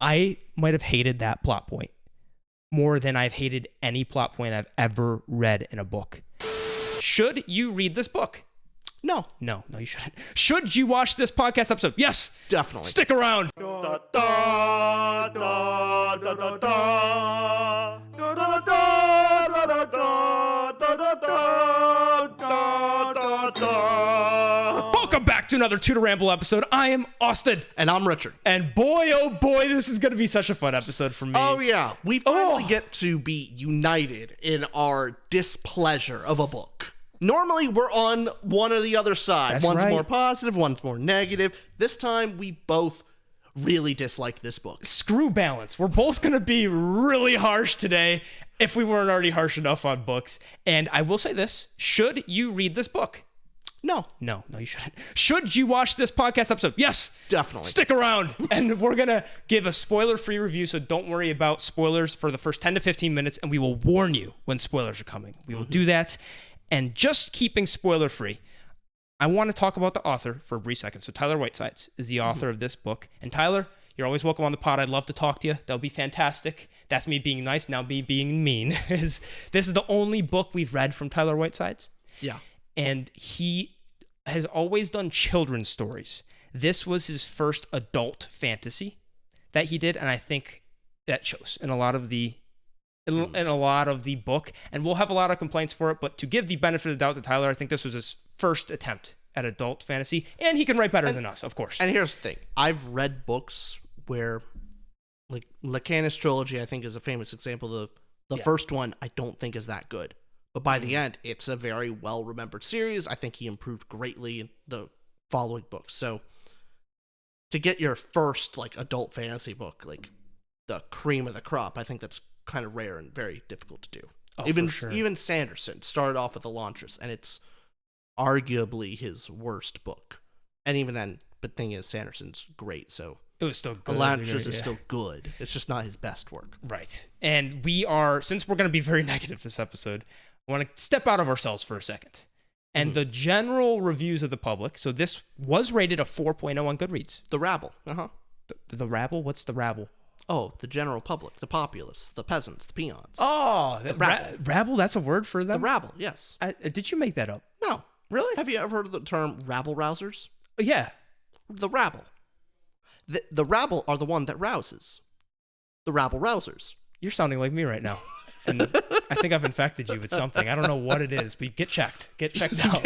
I might have hated that plot point more than I've hated any plot point I've ever read in a book. Should you read this book? No, you shouldn't. Should you watch this podcast episode? Yes. definitely. Stick around. Welcome back to another Tutor Ramble episode. I am Austin. And I'm Richard. And boy, oh boy, this is going to be such a fun episode for me. Oh yeah, we finally get to be united in our displeasure of a book. Normally, we're on one or the other side. That's one's right. more positive, one's more negative. This time, we both really dislike this book. Screw balance. We're both going to be really harsh today if we weren't already harsh enough on books. And I will say this. Should you read this book? No, No, you shouldn't. Should you watch this podcast episode? Yes. definitely. Stick around. And we're going to give a spoiler-free review, so don't worry about spoilers for the first 10 to 15 minutes, and we will warn you when spoilers are coming. We will do that. And just keeping spoiler-free, I want to talk about the author for a brief second. So Tyler Whitesides is the author of this book. And Tyler, you're always welcome on the pod. I'd love to talk to you. That would be fantastic. That's me being nice, now me being mean. This is the only book we've read from Tyler Whitesides. Yeah. And he has always done children's stories. This was his first adult fantasy that he did, and I think that shows in a lot of the book, and we'll have a lot of complaints for it, but to give the benefit of the doubt to Tyler, I think this was his first attempt at adult fantasy, and he can write better than us, of course. And here's the thing. I've read books where, like, Lacanus Trilogy, I think, is a famous example of the first one I don't think is that good. But by the end, it's a very well-remembered series. I think he improved greatly in the following books. So to get your first, like, adult fantasy book, like, the cream of the crop, I think that's kind of rare and very difficult to do. For sure. Even Sanderson started off with Elantris, and it's arguably his worst book. And even then, the thing is, Sanderson's great, so It was still good. Elantris is still good. It's just not his best work. Right. And since we're going to be very negative this episode, I want to step out of ourselves for a second. And the general reviews of the public, so this was rated a 4.0 on Goodreads. The rabble. The rabble? What's the rabble? Oh, the general public, the populace, the peasants, the peons. Oh, rabble, that's a word for them? The rabble, yes. Did you make that up? No. Really? Have you ever heard of the term rabble-rousers? Yeah. The rabble. The rabble are the one that rouses. The rabble-rousers. You're sounding like me right now. And I think I've infected you with something. I don't know what it is, but get checked. Get checked out.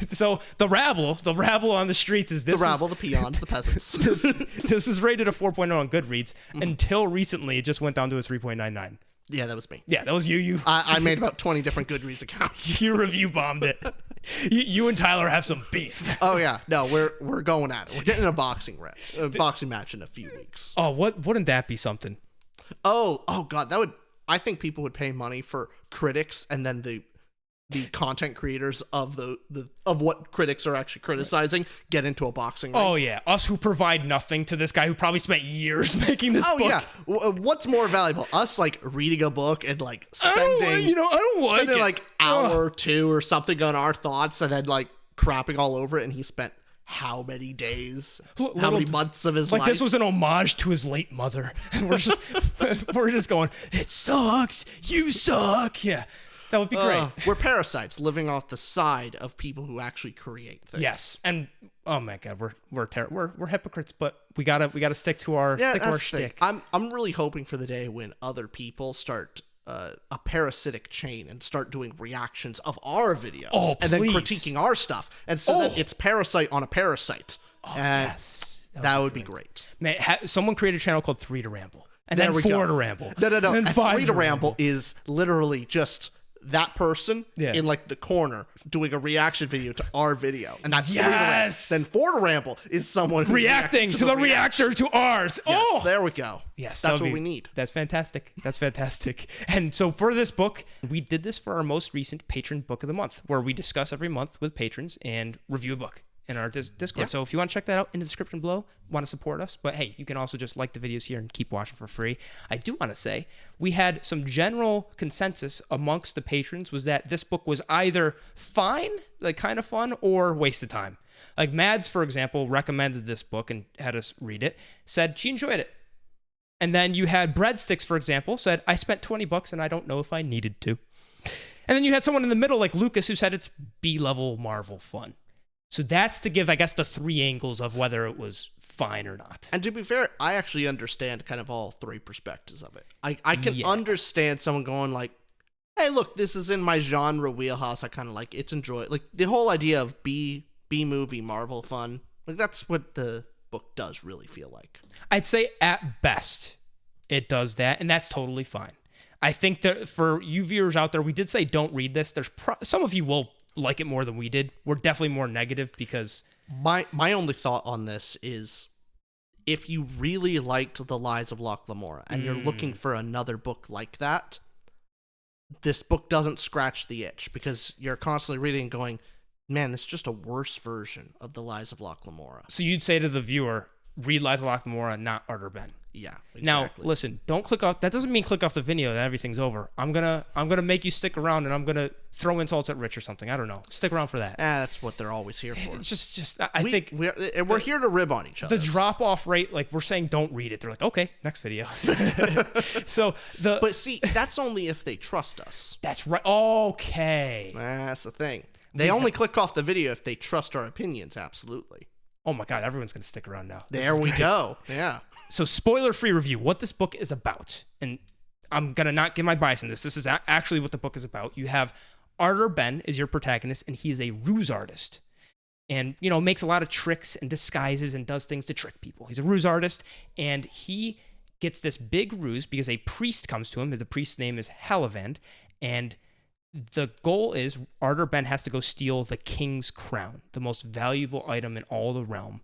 So the rabble on the streets is this. The rabble, the peons, the peasants. This is rated a 4.0 on Goodreads. Until recently, it just went down to a 3.99. Yeah, that was me. Yeah, that was you. I made about 20 different Goodreads accounts. You review bombed it. You and Tyler have some beef. Oh yeah, no, we're going at it. We're getting a boxing match in a few weeks. Oh, wouldn't that be something? Oh God, that would. I think people would pay money for critics and then the content creators of of what critics are actually criticizing get into a boxing ring. Oh yeah, us who provide nothing to this guy who probably spent years making this book. Oh yeah, what's more valuable? Us like reading a book and like spending like hour or two or something on our thoughts and then like crapping all over it, and he spent how many days, how many months of his life? Like this was an homage to his late mother. And we're just going, it sucks, you suck. Yeah, that would be great. We're parasites living off the side of people who actually create things. Yes, and oh my God, we're hypocrites, but we gotta stick to our shtick. I'm really hoping for the day when other people start a parasitic chain and start doing reactions of our videos and then critiquing our stuff, and so then it's parasite on a parasite. Yes, that would be great. Man, someone created a channel called 3 to Ramble, and then 4 to Ramble. No. And 3 to Ramble is literally just that person in like the corner doing a reaction video to our video, and that's 3 to Ramble. Then 4 to Ramble is someone reacting to the reactor to ours. Yes, there we go. Yes, that's what we need. That's fantastic. And so for this book, we did this for our most recent patron book of the month, where we discuss every month with patrons and review a book in our Discord. Yeah. So if you want to check that out in the description below, want to support us, but hey, you can also just like the videos here and keep watching for free. I do want to say we had some general consensus amongst the patrons was that this book was either fine, like kind of fun, or waste of time. Like Mads, for example, recommended this book and had us read it, said she enjoyed it. And then you had Breadsticks, for example, said, I spent $20 and I don't know if I needed to. And then you had someone in the middle like Lucas who said it's B-level Marvel fun. So that's to give, I guess, the three angles of whether it was fine or not. And to be fair, I actually understand kind of all three perspectives of it. I can understand someone going like, hey, look, this is in my genre wheelhouse. I kind of like it. It's enjoy. Like the whole idea of B-movie Marvel fun. Like that's what the book does really feel like. I'd say at best it does that, and that's totally fine. I think that for you viewers out there, we did say don't read this. There's some of you will like it more than we did. We're definitely more negative because... My only thought on this is if you really liked The Lies of Locke Lamora and you're looking for another book like that, this book doesn't scratch the itch because you're constantly reading and going, man, this is just a worse version of The Lies of Locke Lamora. So you'd say to the viewer, read Lies of Locke Lamora, not Ardor Benn. Yeah, exactly. Now, listen, don't click off. That doesn't mean click off the video and everything's over. I'm gonna make you stick around and I'm gonna throw insults at Rich or something. I don't know. Stick around for that. That's what they're always here for. I think we're here to rib on each other. The drop off rate, like we're saying, don't read it. They're like, okay, next video. But see, that's only if they trust us. That's right. Okay. That's the thing. They only click off the video if they trust our opinions. Absolutely. Oh my God, everyone's gonna stick around now. There we go. Yeah. So spoiler-free review, what this book is about. And I'm going to not give my bias in this. This is actually what the book is about. You have Ardor Benn is your protagonist, and he is a ruse artist. And, makes a lot of tricks and disguises and does things to trick people. He's a ruse artist, and he gets this big ruse because a priest comes to him. The priest's name is Halivand, and the goal is Ardor Benn has to go steal the king's crown, the most valuable item in all the realm.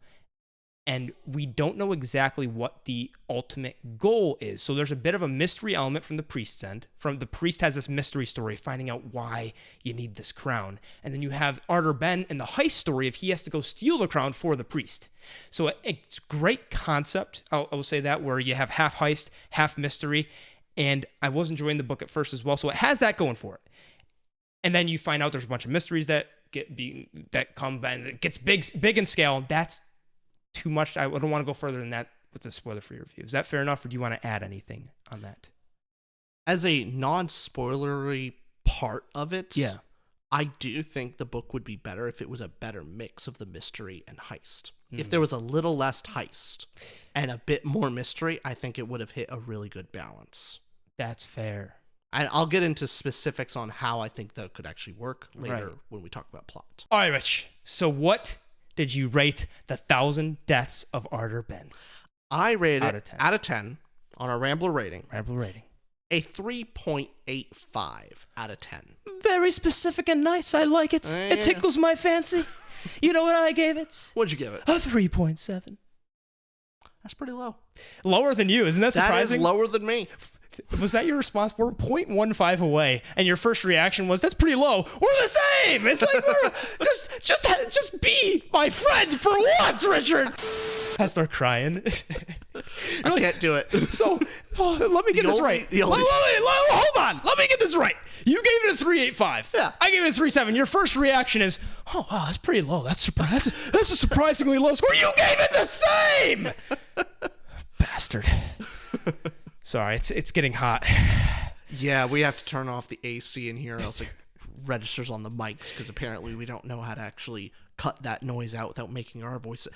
And we don't know exactly what the ultimate goal is. So there's a bit of a mystery element from the priest's end. The priest has this mystery story, finding out why you need this crown. And then you have Ardor Benn in the heist story of he has to go steal the crown for the priest. So it's great concept, I will say that, where you have half heist, half mystery. And I was enjoying the book at first as well. So it has that going for it. And then you find out there's a bunch of mysteries that come and it gets big in scale. That's too much. I don't want to go further than that with the spoiler-free review. Is that fair enough, or do you want to add anything on that? As a non-spoilery part of it, yeah, I do think the book would be better if it was a better mix of the mystery and heist. If there was a little less heist and a bit more mystery, I think it would have hit a really good balance. That's fair. And I'll get into specifics on how I think that could actually work later when we talk about plot. All right, Rich. So what did you rate the 1,000 Deaths of Ardor Benn? I rated it out of 10 on our Rambler rating. Rambler rating. A 3.85 out of 10. Very specific and nice. I like it. It tickles my fancy. You know what I gave it? What'd you give it? A 3.7. That's pretty low. Lower than you. Isn't that surprising? That is lower than me. Was that your response? We're 0.15 away, and your first reaction was, that's pretty low. We're the same. It's like, we're just be my friend for once, Richard. I start crying. I can't do it. So, let me get this right. Hold on. Let me get this right. You gave it a 3.85. Yeah. I gave it a 3.7. Your first reaction is, oh, wow, that's pretty low. That's a surprisingly low score. You gave it the same. Bastard. Sorry, it's getting hot. Yeah, we have to turn off the AC in here, else it registers on the mics, because apparently we don't know how to actually cut that noise out without making our voice.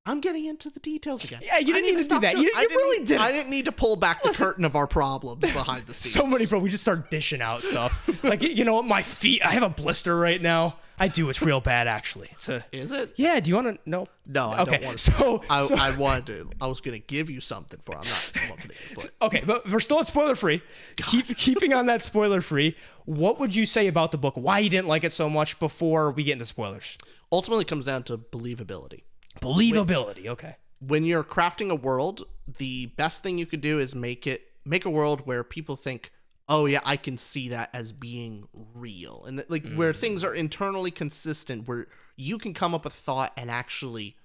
I'm getting into the details again. Yeah, you didn't need to do that. You really didn't. I didn't need to pull back the curtain of our problems behind the scenes. So many, bro. We just start dishing out stuff. Like, you know what? My feet, I have a blister right now. I do. It's real bad, actually. Is it? Yeah. Do you want to know? No, I don't want to. I wanted to. I was going to give you something for it. I'm not going to. Okay, but we're still at spoiler-free. Keeping on that spoiler-free, what would you say about the book? Why you didn't like it so much before we get into spoilers? Ultimately, it comes down to believability. Okay. When you're crafting a world, the best thing you could do is make a world where people think, oh yeah, I can see that as being real. And where things are internally consistent, where you can come up with a thought and actually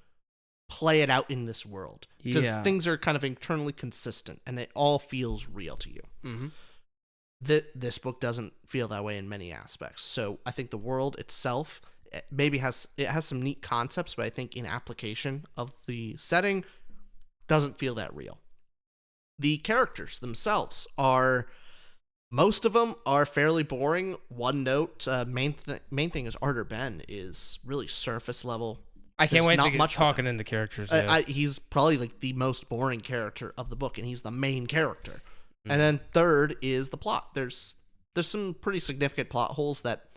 play it out in this world. Because things are kind of internally consistent and it all feels real to you. Mm-hmm. This book doesn't feel that way in many aspects. So I think the world itself maybe has some neat concepts, but I think in application of the setting doesn't feel that real. the characters themselves are, most of them are fairly boring. One note, main thing is Ardor Benn is really surface level. I can't wait to get much talking into characters. Yeah. He's probably like the most boring character of the book, and he's the main character. And then third is the plot. There's some pretty significant plot holes that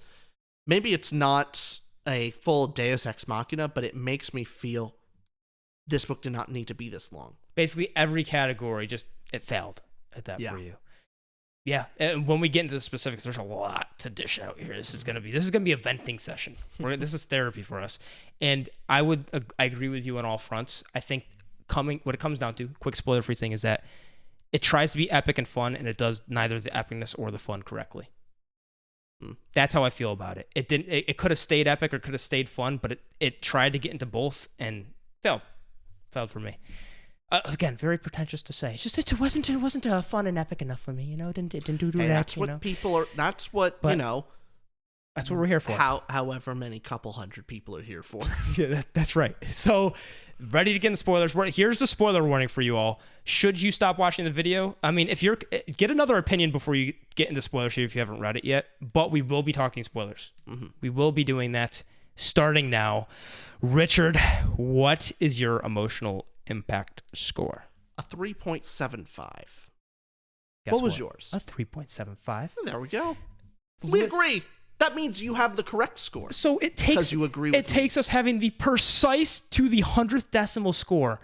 maybe it's not a full Deus Ex Machina, but it makes me feel this book did not need to be this long. Basically, every category it failed at that for you. Yeah, and when we get into the specifics, there's a lot to dish out here. This is gonna be a venting session. This is therapy for us, and I agree with you on all fronts. I think what it comes down to, quick spoiler-free thing, is that it tries to be epic and fun, and it does neither the epicness or the fun correctly. That's how I feel about it. It didn't. It could have stayed epic or could have stayed fun, but it tried to get into both and failed. Failed for me. Again, very pretentious to say. It's just it wasn't fun and epic enough for me. You know, it didn't do that. That's what people are. That's what That's what we're here for. However many couple hundred people are here for. Yeah, that's right. So, ready to get in spoilers. Here's the spoiler warning for you all. Should you stop watching the video? I mean, if get another opinion before you get into spoilers here if you haven't read it yet. But we will be talking spoilers. We will be doing that starting now. Richard, what is your emotional impact score? A 3.75. What was yours? A 3.75. There we go. We agree. That means you have the correct score. So it takes you agree with takes us having the precise to the 100th decimal score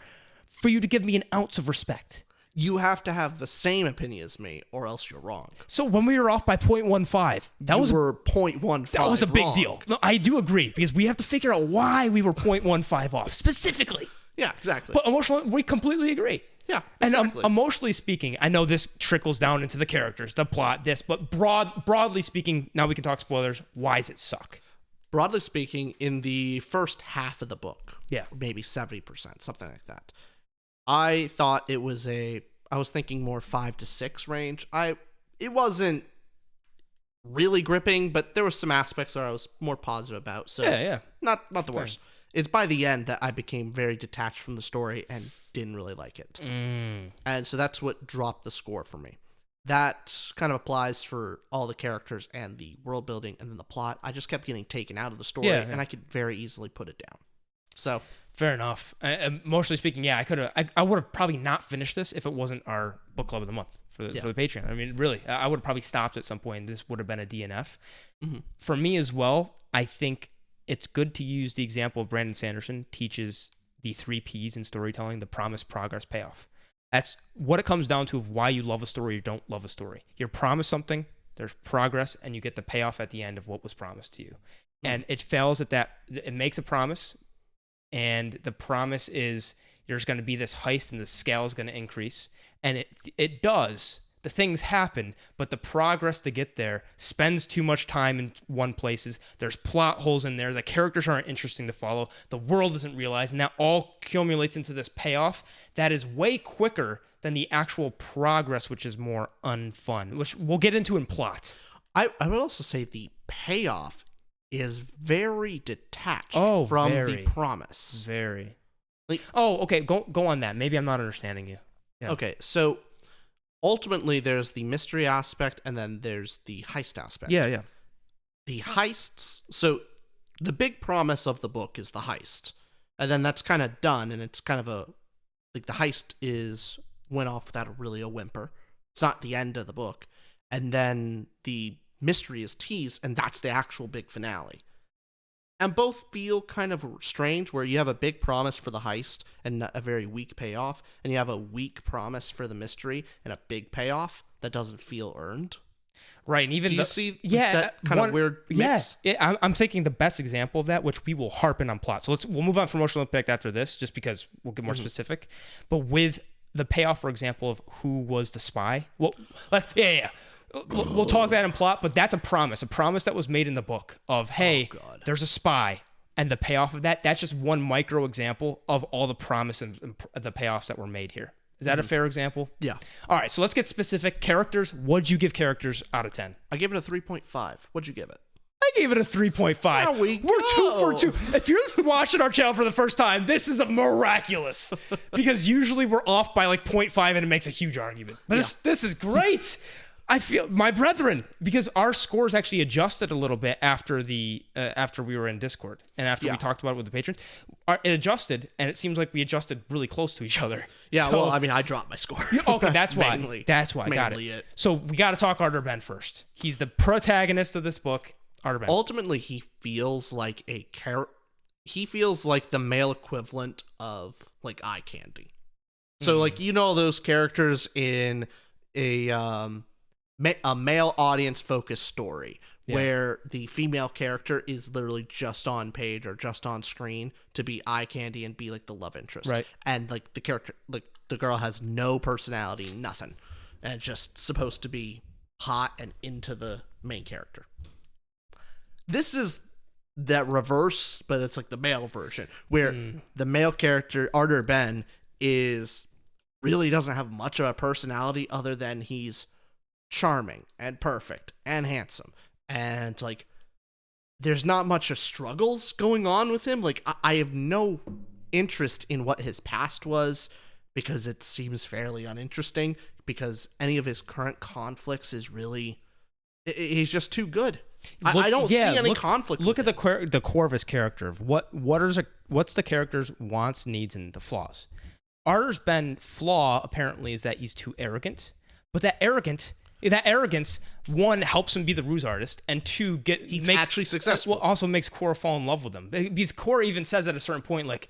for you to give me an ounce of respect. You have to have the same opinion as me, or else you're wrong. So when we were off by 0.15, that was 0.15. That was a big wrong. deal. No, I do agree because we have to figure out why we were 0.15 off specifically. Yeah, exactly. But emotionally, we completely agree. Yeah, exactly. And emotionally speaking, I know this trickles down into the characters, the plot, but broadly speaking, now we can talk spoilers. Why does it suck? Broadly speaking, in the first half of the book, yeah, maybe 70%, something like that, I thought it was I was thinking more 5 to 6 range. It wasn't really gripping, but there were some aspects that I was more positive about. So yeah. Not the worst. It's by the end that I became very detached from the story and didn't really like it. And so that's what dropped the score for me. That kind of applies for all the characters and the world building and then the plot. I just kept getting taken out of the story, and I could very easily put it down. So fair enough. Emotionally speaking, yeah, I would have probably not finished this if it wasn't our book club of the month for the Patreon. I mean, really, I would have probably stopped at some point. This would have been a DNF. For me as well. I think it's good to use the example of Brandon Sanderson teaches the 3 Ps in storytelling: the promise, progress, payoff. That's what it comes down to of why you love a story or don't love a story. You're promised something, there's progress, and you get the payoff at the end of what was promised to you. And it fails at that. It makes a promise, and the promise is there's going to be this heist and the scale is going to increase. And it does. The things happen, but the progress to get there spends too much time in one places. There's plot holes in there. The characters aren't interesting to follow. The world isn't realized, and that all accumulates into this payoff that is way quicker than the actual progress, which is more unfun, which we'll get into in plot. I would also say the payoff is very detached from the promise. Very. Okay, go on that. Maybe I'm not understanding you. Yeah. Okay, so ultimately, there's the mystery aspect, and then there's the heist aspect. Yeah. The heists. So the big promise of the book is the heist, and then that's kind of done, and it's kind of the heist went off without really a whimper. It's not the end of the book, and then the mystery is teased, and that's the actual big finale. And both feel kind of strange, where you have a big promise for the heist and a very weak payoff, and you have a weak promise for the mystery and a big payoff that doesn't feel earned. Right, and even do you see that kind of weird mix? Yeah, I'm thinking the best example of that, which we will harp in on plot. So we'll move on from emotional impact after this, just because we'll get more specific. But with the payoff, for example, of who was the spy. Well, we'll talk that in plot, but that's a promise that was made in the book of, hey, there's a spy, and the payoff of that's just one micro example of all the promise and the payoffs that were made here. Is that a fair example? Yeah. All right, so let's get specific. Characters, what'd you give characters out of 10? I give it a 3.5. What'd you give it? I I gave it a 3.5. There we We're go. 2 for 2. If you're watching our channel for the first time, this is a miraculous because usually we're off by like 0.5 and it makes a huge argument. But this is great. I feel my brethren, because our scores actually adjusted a little bit after after we were in Discord and after we talked about it with the patrons. It adjusted, and it seems like we adjusted really close to each other. Yeah, So- well, I mean, I dropped my score. Okay, that's why. Mainly. That's why. Got Mainly it. it. So we got to talk Ardor Benn first. He's the protagonist of this book. Ardor Benn. Ultimately, he feels like he feels like the male equivalent of like eye candy. So like, you know, those characters in a male audience focused story where the female character is literally just on page or just on screen to be eye candy and be like the love interest. Right. And like the character, like the girl has no personality, nothing, and just supposed to be hot and into the main character. This is that reverse, but it's like the male version where the male character, Ardor Benn, really doesn't have much of a personality other than he's charming and perfect and handsome. And like, there's not much of struggles going on with him. Like, I have no interest in what his past was because it seems fairly uninteresting because any of his current conflicts is really, he's just too good. I don't see any conflict. Look at the core of his character. Of what's the character's wants, needs, and the flaws. Ardor Benn's flaw apparently is that he's too arrogant, but that arrogance, one, helps him be the ruse artist, and two, he's actually successful. Also makes Cora fall in love with him. Because Cora even says at a certain point, like,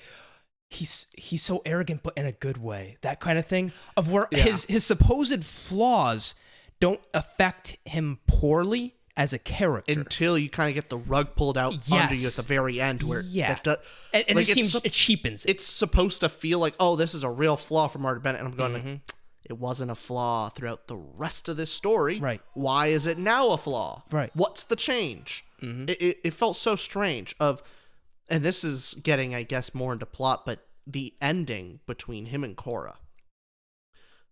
he's so arrogant, but in a good way. That kind of thing. Of where his supposed flaws don't affect him poorly as a character. Until you kind of get the rug pulled out under you at the very end where and like it cheapens it. It's supposed to feel like, oh, this is a real flaw from Ardor Benn, and I'm going like, it wasn't a flaw throughout the rest of this story. Right. Why is it now a flaw? Right. What's the change? It felt so strange and this is getting, I guess, more into plot, but the ending between him and Cora.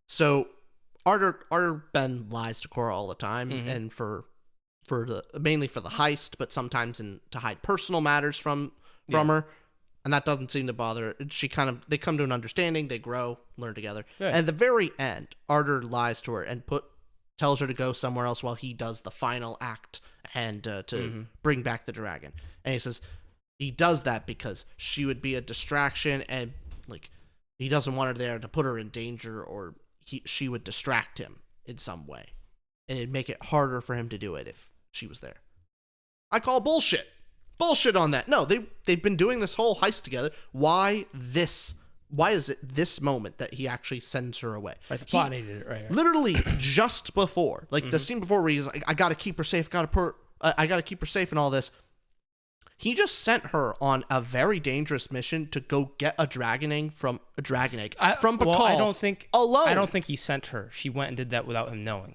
So Ardor Benn lies to Cora all the time, and mainly for the heist, but sometimes to hide personal matters from her. And that doesn't seem to bother her. They come to an understanding, they grow, learn together. Yeah. And at the very end, Ardor lies to her and tells her to go somewhere else while he does the final act and to bring back the dragon. And he says he does that because she would be a distraction, and like he doesn't want her there to put her in danger, or she would distract him in some way. And it'd make it harder for him to do it if she was there. I call bullshit. Bullshit on that. No, they've been doing this whole heist together. Why is it this moment that he actually sends her away? Right, the plot needed it, right. Literally just before, like the scene before where he's like, I gotta keep her safe, I gotta keep her safe and all this. He just sent her on a very dangerous mission to go get a dragon egg from Bacall. Well, alone. I don't think he sent her. She went and did that without him knowing.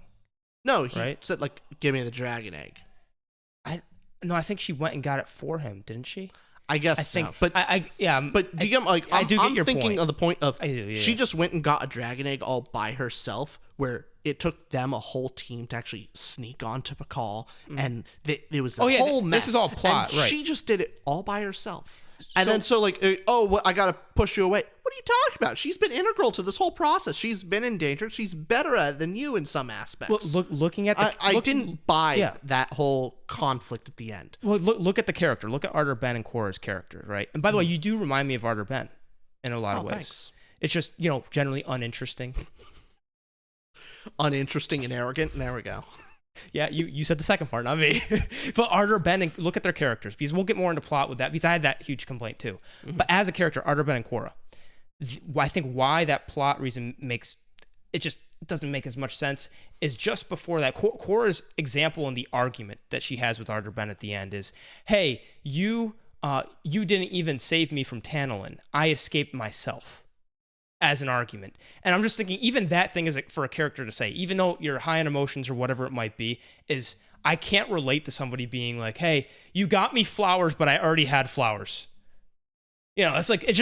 No, he said, like, give me the dragon egg. No, I think she went and got it for him, didn't she? I guess so. But But do you get, like, I'm your thinking point. of the point of she Yeah. just went and got a dragon egg all by herself, where it took them a whole team to actually sneak onto Bacall, and it was a whole mess. This is all plot, and right? She just did it all by herself. And then I gotta push you away. What are you talking about? She's been integral to this whole process. She's been in danger. She's better at it than you in some aspects. Well, looking at I didn't buy that whole conflict at the end. Well, look at the character. Look at Ardor Benn and Cora's character, right? And by the way, you do remind me of Ardor Benn in a lot of ways. Thanks. It's just, generally uninteresting. Uninteresting and arrogant. There we go. Yeah, you said the second part, not me. But Ardor Benn, and look at their characters, because we'll get more into plot with that, because I had that huge complaint too. But as a character, Ardor Benn and Cora, I think why that plot reason doesn't make as much sense is just before that. Cora's example in the argument that she has with Ardor Benn at the end is, hey, you didn't even save me from Tantalin. I escaped myself. As an argument. And I'm just thinking, even that thing is for a character to say, even though you're high on emotions or whatever it might be, is I can't relate to somebody being like, hey, you got me flowers, but I already had flowers. It's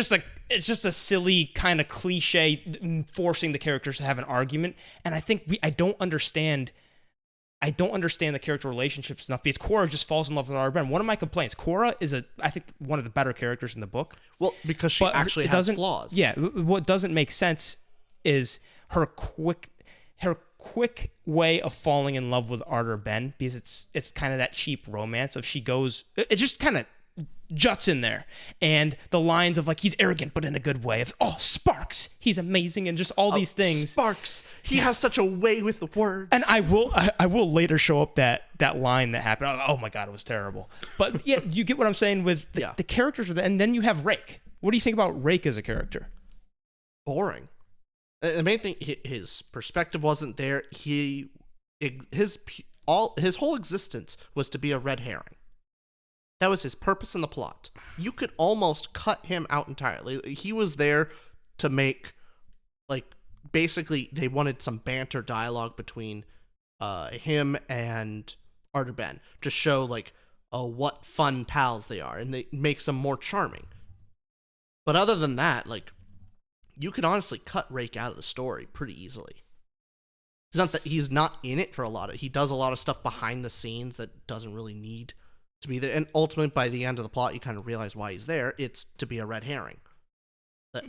just a silly kind of cliche forcing the characters to have an argument. And I think I don't understand I don't understand the character relationships enough because Cora just falls in love with Ardor Benn. One of my complaints, Cora is I think one of the better characters in the book. Well, because she actually has flaws. Yeah, what doesn't make sense is her quick way of falling in love with Ardor Benn, because it's kind of that cheap romance of it just kind of juts in there, and the lines of like he's arrogant but in a good way, of Sparks, he's amazing, and just all these things. Sparks, he has such a way with the words. And I will later show up that line that happened. Oh my god, it was terrible. But yeah, you get what I'm saying with the characters are there. And then you have Rake. What do you think about Rake as a character? Boring. The main thing, his perspective wasn't there. His whole existence was to be a red herring. That was his purpose in the plot. You could almost cut him out entirely. He was there to make, like, basically they wanted some banter dialogue between him and Ardor Benn to show, like, what fun pals they are, and it makes them more charming. But other than that, like, you could honestly cut Rake out of the story pretty easily. It's not that he's not in it for a lot of... He does a lot of stuff behind the scenes that doesn't really need to be there. And ultimately, by the end of the plot, you kind of realize why he's there. It's to be a red herring. That,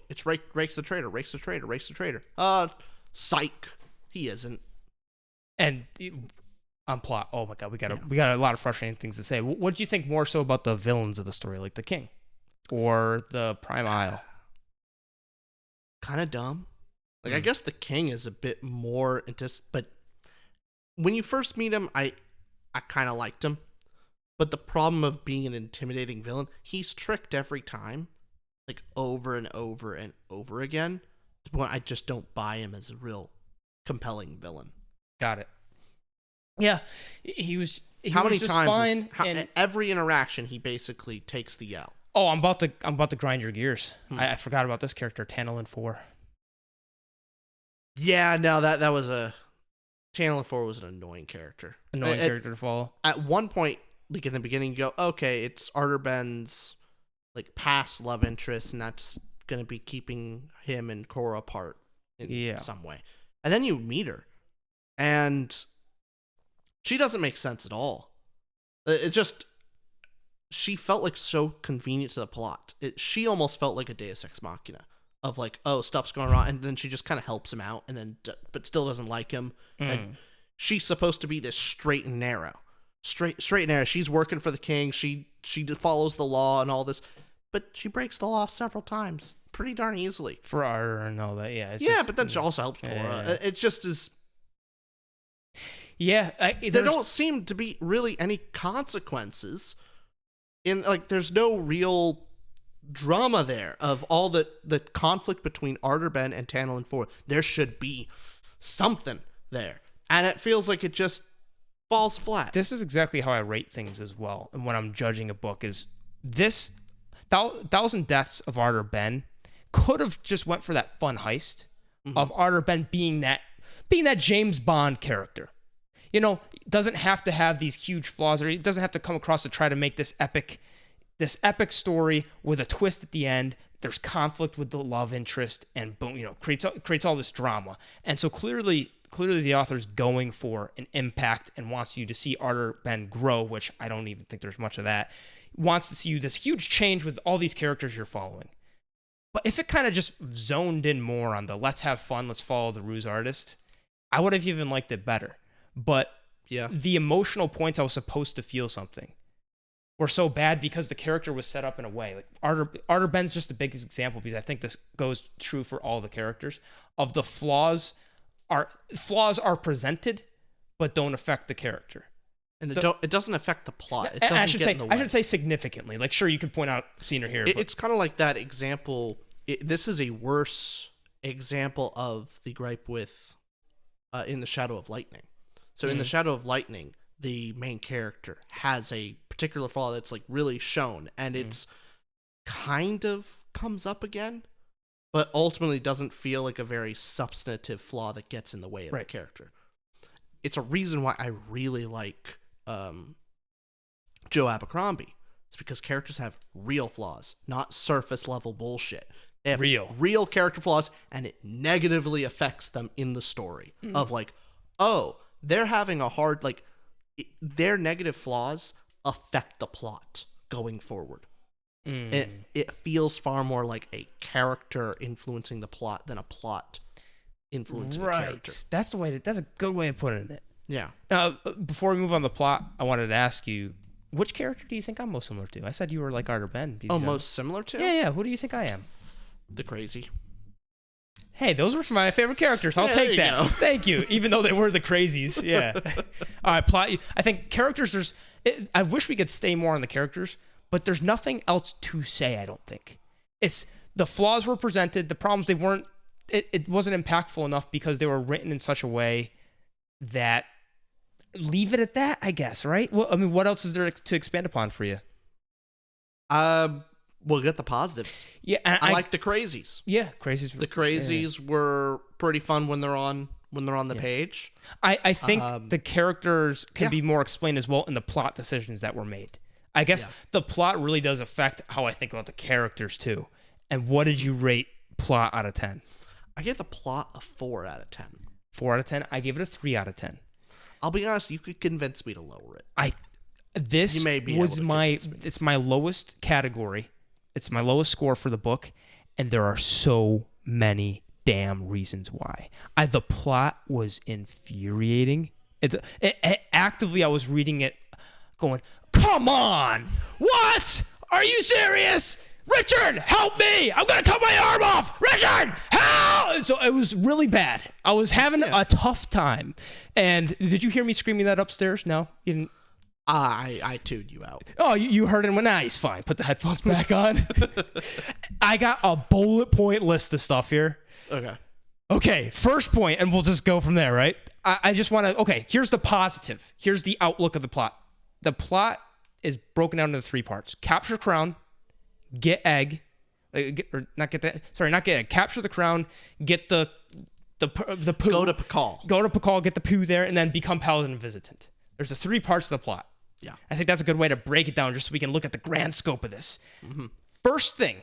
it's Rake's the traitor. Rake's the traitor. Rake's the traitor. Psych. He isn't. And on plot, oh my god, we got a lot of frustrating things to say. What do you think more so about the villains of the story, like the king or the Prime Isle? Kind of dumb. Like, I guess the king is a bit more but when you first meet him, I kind of liked him. But the problem of being an intimidating villain, he's tricked every time, like over and over and over again. To the point I just don't buy him as a real compelling villain. Got it. Yeah, he was. How many just times? fine, every interaction, he basically takes the L. Oh, I'm about to grind your gears. I forgot about this character, Tantalin 4. Yeah, no, that was Tantalin 4 was an annoying character. Character to follow. At one point, like in the beginning, you go, okay, it's Ardor Benn's like past love interest, and that's gonna be keeping him and Cora apart in some way. And then you meet her, and she doesn't make sense at all. She felt like so convenient to the plot. She almost felt like a Deus Ex Machina of like, oh, stuff's going wrong, and then she just kind of helps him out, and then but still doesn't like him. And she's supposed to be this straight and narrow. Straight and narrow. She's working for the king. She follows the law and all this, but she breaks the law several times, pretty darn easily. For Ardor and all that, yeah. But then she also helps Cora. Yeah. It just is. Yeah, there don't seem to be really any consequences. There's no real drama there of all the conflict between Ardor Benn and Tantalin 4. There should be something there, and it feels like it just falls flat. This is exactly how I rate things as well. And when I'm judging a book, is this Thousand Deaths of Ardor Benn could have just went for that fun heist of Ardor Benn being that James Bond character. You know, doesn't have to have these huge flaws, or it doesn't have to come across to try to make this epic story with a twist at the end. There's conflict with the love interest, and boom, creates all this drama. And so clearly the author's going for an impact and wants you to see Ardor Benn grow, which I don't even think there's much of that. Wants to see you this huge change with all these characters you're following. But if it kind of just zoned in more on the let's have fun, let's follow the ruse artist, I would have even liked it better. But the emotional points I was supposed to feel something were so bad because the character was set up in a way. Like Ardor Benn's just the biggest example, because I think this goes true for all the characters, of the flaws are presented but don't affect the character. And it doesn't affect the plot. It doesn't get in the way. I should say significantly. Like, sure, you could point out scene or here. It's kind of like that example. This is a worse example of the gripe with In the Shadow of Lightning. So in The Shadow of Lightning, the main character has a particular flaw that's like really shown, and it's kind of comes up again, but ultimately doesn't feel like a very substantive flaw that gets in the way of the character. It's a reason why I really like Joe Abercrombie. It's because characters have real flaws, not surface level bullshit. They have real character flaws, and it negatively affects them in the story. Of like, oh, they're having a hard, like, their negative flaws affect the plot going forward. It feels far more like a character influencing the plot than a plot influencing a character. That's a good way of putting it. Yeah. Now, before we move on the plot, I wanted to ask you, which character do you think I'm most similar to? I said you were like Ardor Benn. Most similar to? Yeah. Who do you think I am? The crazy. Hey, those were my favorite characters. I'll take that. Go. Thank you. Even though they were the crazies. Yeah. All right, plot. I think characters, I wish we could stay more on the characters, but there's nothing else to say, I don't think. It's the flaws were presented, the problems, it wasn't impactful enough because they were written in such a way that leave it at that, I guess, right? Well, I mean, what else is there to expand upon for you? We'll get the positives. Yeah, I like the crazies. Yeah, crazies. The crazies were pretty fun when they're on the page. I think the characters can be more explained as well in the plot decisions that were made. I guess the plot really does affect how I think about the characters too. And what did you rate plot out of 10? I gave the plot a 4 out of 10. 4 out of 10. I gave it a 3 out of 10. I'll be honest, you could convince me to lower it. This was it's my lowest category. It's my lowest score for the book, and there are so many damn reasons why. The plot was infuriating. Actively, I was reading it going, come on! What? Are you serious? Richard, help me! I'm gonna cut my arm off! Richard, help! So it was really bad. I was having a tough time. And did you hear me screaming that upstairs? No? You didn't? I tuned you out. Oh, you heard it and went, nah, he's fine. Put the headphones back on. I got a bullet point list of stuff here. Okay, first point, and we'll just go from there, right? I just want to, okay, here's the positive. Here's the outlook of the plot. The plot is broken down into 3 parts. Capture crown, get egg, not get egg. Capture the crown, get the poo. Go to Pakal, get the poo there, and then become paladin and visitant. There's the 3 parts of the plot. Yeah. I think that's a good way to break it down just so we can look at the grand scope of this. First thing,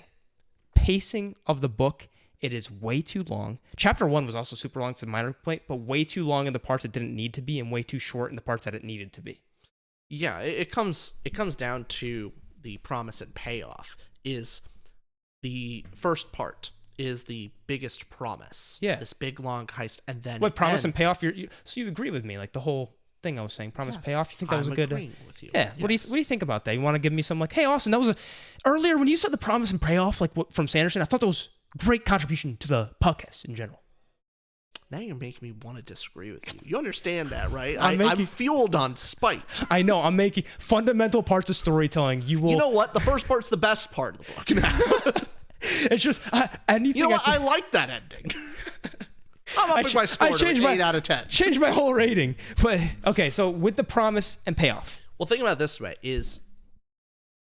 pacing of the book. It is way too long. Chapter 1 was also super long. It's a minor complaint, but way too long in the parts it didn't need to be and way too short in the parts that it needed to be. Yeah, it comes down to the promise and payoff. Is the first part is the biggest promise. Yeah. This big long heist, and then what promise and payoff? So you agree with me, like the whole thing I was saying, promise payoff. You think that was a good? With you. Yeah. Yes. What do you think about that? You want to give me some like, hey, Austin, that was earlier when you said the promise and payoff, like from Sanderson. I thought that was great contribution to the podcast in general. Now you're making me want to disagree with you. You understand that, right? I'm fueled on spite. I know. I'm making fundamental parts of storytelling. You know what? The first part's the best part of the book. It's just anything. You know what? I like that ending. I'm upping my score to 8 out of 10. Change my whole rating. But okay, so with the promise and payoff. Well, think about it this way: is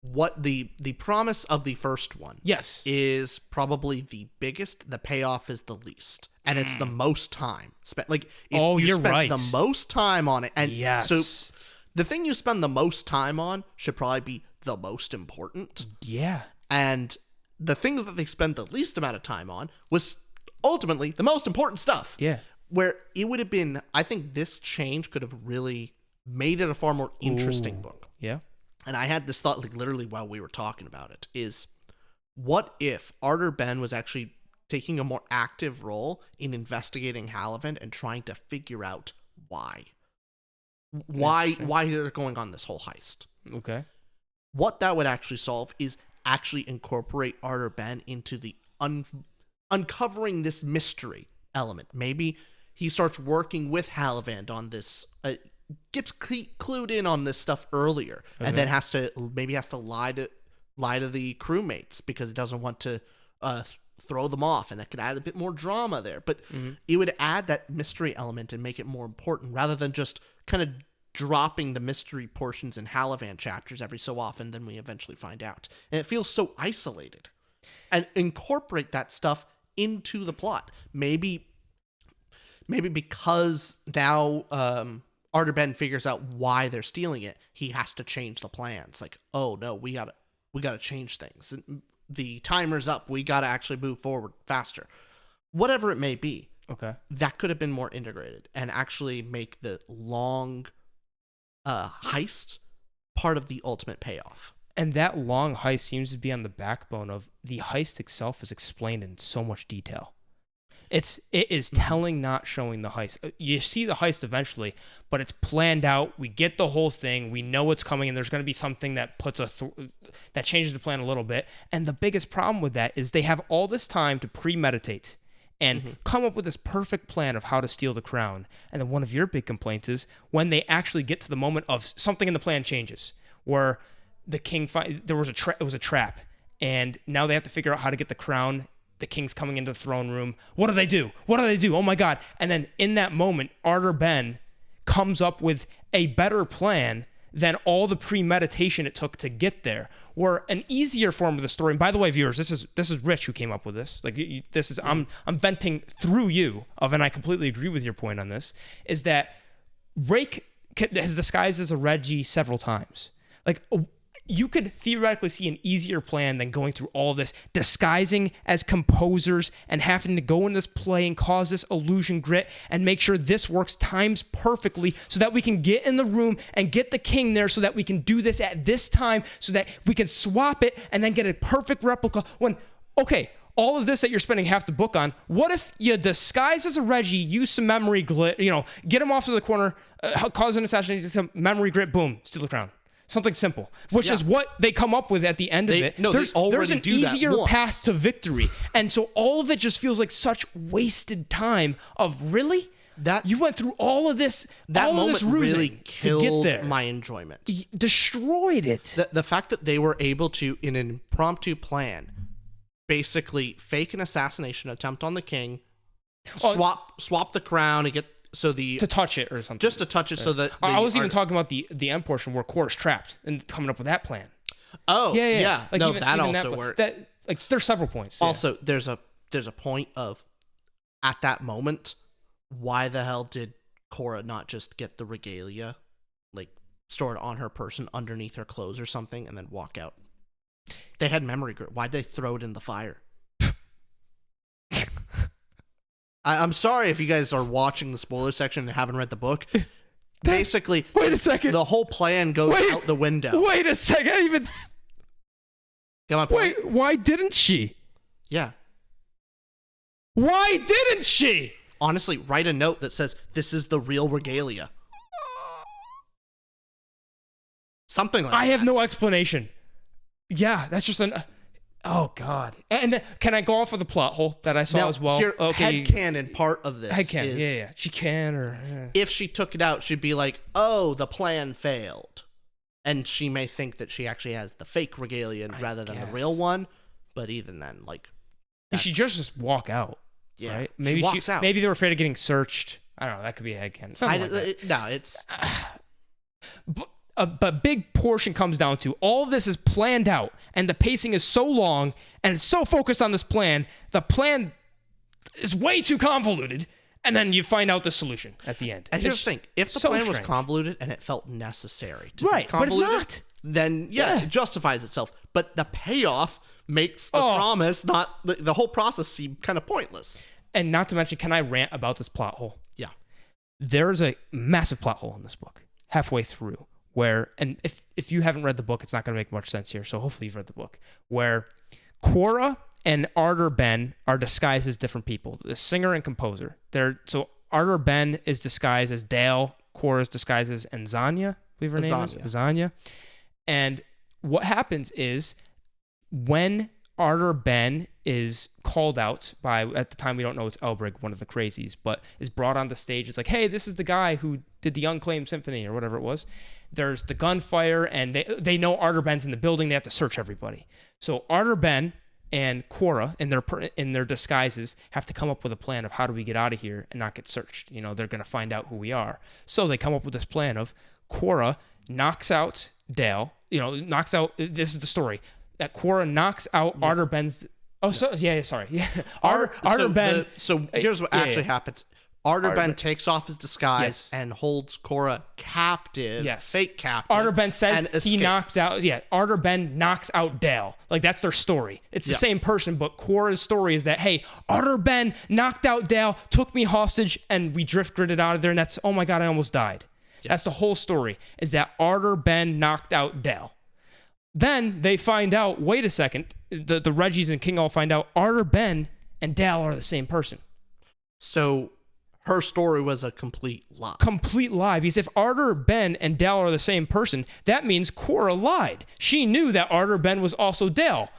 what the promise of the first one is probably the biggest, the payoff is the least, and it's the most time spent. Like you spent right. the most time on it, and yes. So the thing you spend the most time on should probably be the most important. Yeah, and the things that they spend the least amount of time on was ultimately the most important stuff. Yeah, where it would have been, I think this change could have really made it a far more interesting book. Yeah. And I had this thought, like literally while we were talking about it, is what if Ardor Benn was actually taking a more active role in investigating Halavent and trying to figure out why they're going on this whole heist. Okay. What that would actually solve is actually incorporate Ardor Benn into the uncovering this mystery element. Maybe he starts working with Halavent on this, gets clued in on this stuff earlier, and then has to lie to the crewmates because he doesn't want to throw them off, and that could add a bit more drama there. But it would add that mystery element and make it more important rather than just kind of dropping the mystery portions in Halavent chapters every so often, then we eventually find out. And it feels so isolated. And incorporate that stuff into the plot. Maybe because now Ardor Benn figures out why they're stealing it, he has to change the plans. Like, oh no, we gotta change things. The timer's up. We gotta actually move forward faster. Whatever it may be, Okay. That could have been more integrated and actually make the long heist part of the ultimate payoff. And that long heist seems to be on the backbone of the heist itself is explained in so much detail. It is telling, not showing the heist. You see the heist eventually, but it's planned out. We get the whole thing. We know what's coming, and there's going to be something that puts that changes the plan a little bit. And the biggest problem with that is they have all this time to premeditate and come up with this perfect plan of how to steal the crown. And then one of your big complaints is when they actually get to the moment of something in the plan changes, where the king it was a trap, and now they have to figure out how to get the crown. The king's coming into the throne room. What do they do? Oh my God. And then in that moment, Ardor Benn comes up with a better plan than all the premeditation it took to get there. Or an easier form of the story. And by the way, viewers, this is Rich who came up with this. Like this is I'm venting through you and I completely agree with your point on this, is that Rake has disguised as a Reggie several times. Like, you could theoretically see an easier plan than going through all this, disguising as composers and having to go in this play and cause this illusion grit and make sure this works times perfectly so that we can get in the room and get the king there so that we can do this at this time so that we can swap it and then get a perfect replica when, okay, all of this that you're spending half the book on, what if you disguise as a Reggie, use some memory grit, get him off to the corner, cause an assassination, memory grit, boom, steal the crown. Something simple, which is what they come up with at the end of it. No, there's an easier path to victory. And so all of it just feels like such wasted time of really? You went through all of this, that moment really killed to get there. My enjoyment. Destroyed it. The fact that they were able to, in an impromptu plan, basically fake an assassination attempt on the king, swap the crown and get to touch it or something. Just to touch it so that I was even talking about the end portion where Cora's trapped and coming up with that plan. Oh, yeah. Like no, that also worked. There's several points. Also, there's a point of, at that moment, why the hell did Cora not just get the regalia, like stored on her person underneath her clothes or something, and then walk out? They had memory grit. Why'd they throw it in the fire? I'm sorry if you guys are watching the spoiler section and haven't read the book. Basically, wait a second. The whole plan goes out the window. Wait a second. Wait, why didn't she? Yeah. Why didn't she? Honestly, write a note that says, this is the real regalia. Something like that. I have no explanation. Yeah, that's just an... Oh, God. And then, can I go off with the plot hole that I saw as well? Headcanon part of this is... Yeah. She can, or... Yeah. If she took it out, she'd be like, oh, the plan failed. And she may think that she actually has the fake regalia rather than the real one. But even then, like... She just walk out. Yeah, right? Maybe she walks out. Maybe they were afraid of getting searched. I don't know. That could be a headcanon. No, it's... But big portion comes down to all of this is planned out, and the pacing is so long, and it's so focused on this plan. The plan is way too convoluted, and then you find out the solution at the end. And here's the thing: if the plan was convoluted and it felt necessary to be convoluted, but it's not. Then it justifies itself. But the payoff makes the promise not the whole process seem kind of pointless. And not to mention, can I rant about this plot hole? Yeah, there's a massive plot hole in this book halfway through. Where, and if you haven't read the book, it's not going to make much sense here, so hopefully you've read the book, where Cora and Ardor Benn are disguised as different people, the singer and composer. So Ardor Benn is disguised as Dale, Cora's disguised as Azania, I believe her name is? Azania. And what happens is, when Ardor Benn is called out by, at the time we don't know it's Elbrig, one of the crazies, but is brought on the stage. It's like, hey, this is the guy who did the Unclaimed Symphony or whatever it was. There's the gunfire, and they know Ardor Benn's in the building. They have to search everybody. So Ardor Benn and Cora, in their disguises, have to come up with a plan of how do we get out of here and not get searched. They're going to find out who we are. So they come up with this plan of Cora knocks out Dale. This is the story. That Cora knocks out Ardor Benn's... Oh, sorry. Yeah. Ardor Benn... So here's what actually happens. Ardor Benn takes off his disguise Yes. and holds Cora captive, Yes. fake captive. Ardor Benn says and he escapes. knocked out. Yeah, Ardor Benn knocks out Dale. Like, that's their story. It's the same person, but Cora's story is that, hey, Ardor Benn knocked out Dale, took me hostage, and we drift gridded out of there. And that's, oh my god, I almost died. That's the whole story. Is that Ardor Benn knocked out Dale. Then they find out. Wait a second. The Reggies and King all find out Ardor Benn and Dale are the same person. So her story was a complete lie. Complete lie. Because if Ardor Benn and Dale are the same person, that means Cora lied. She knew that Ardor Benn was also Dale.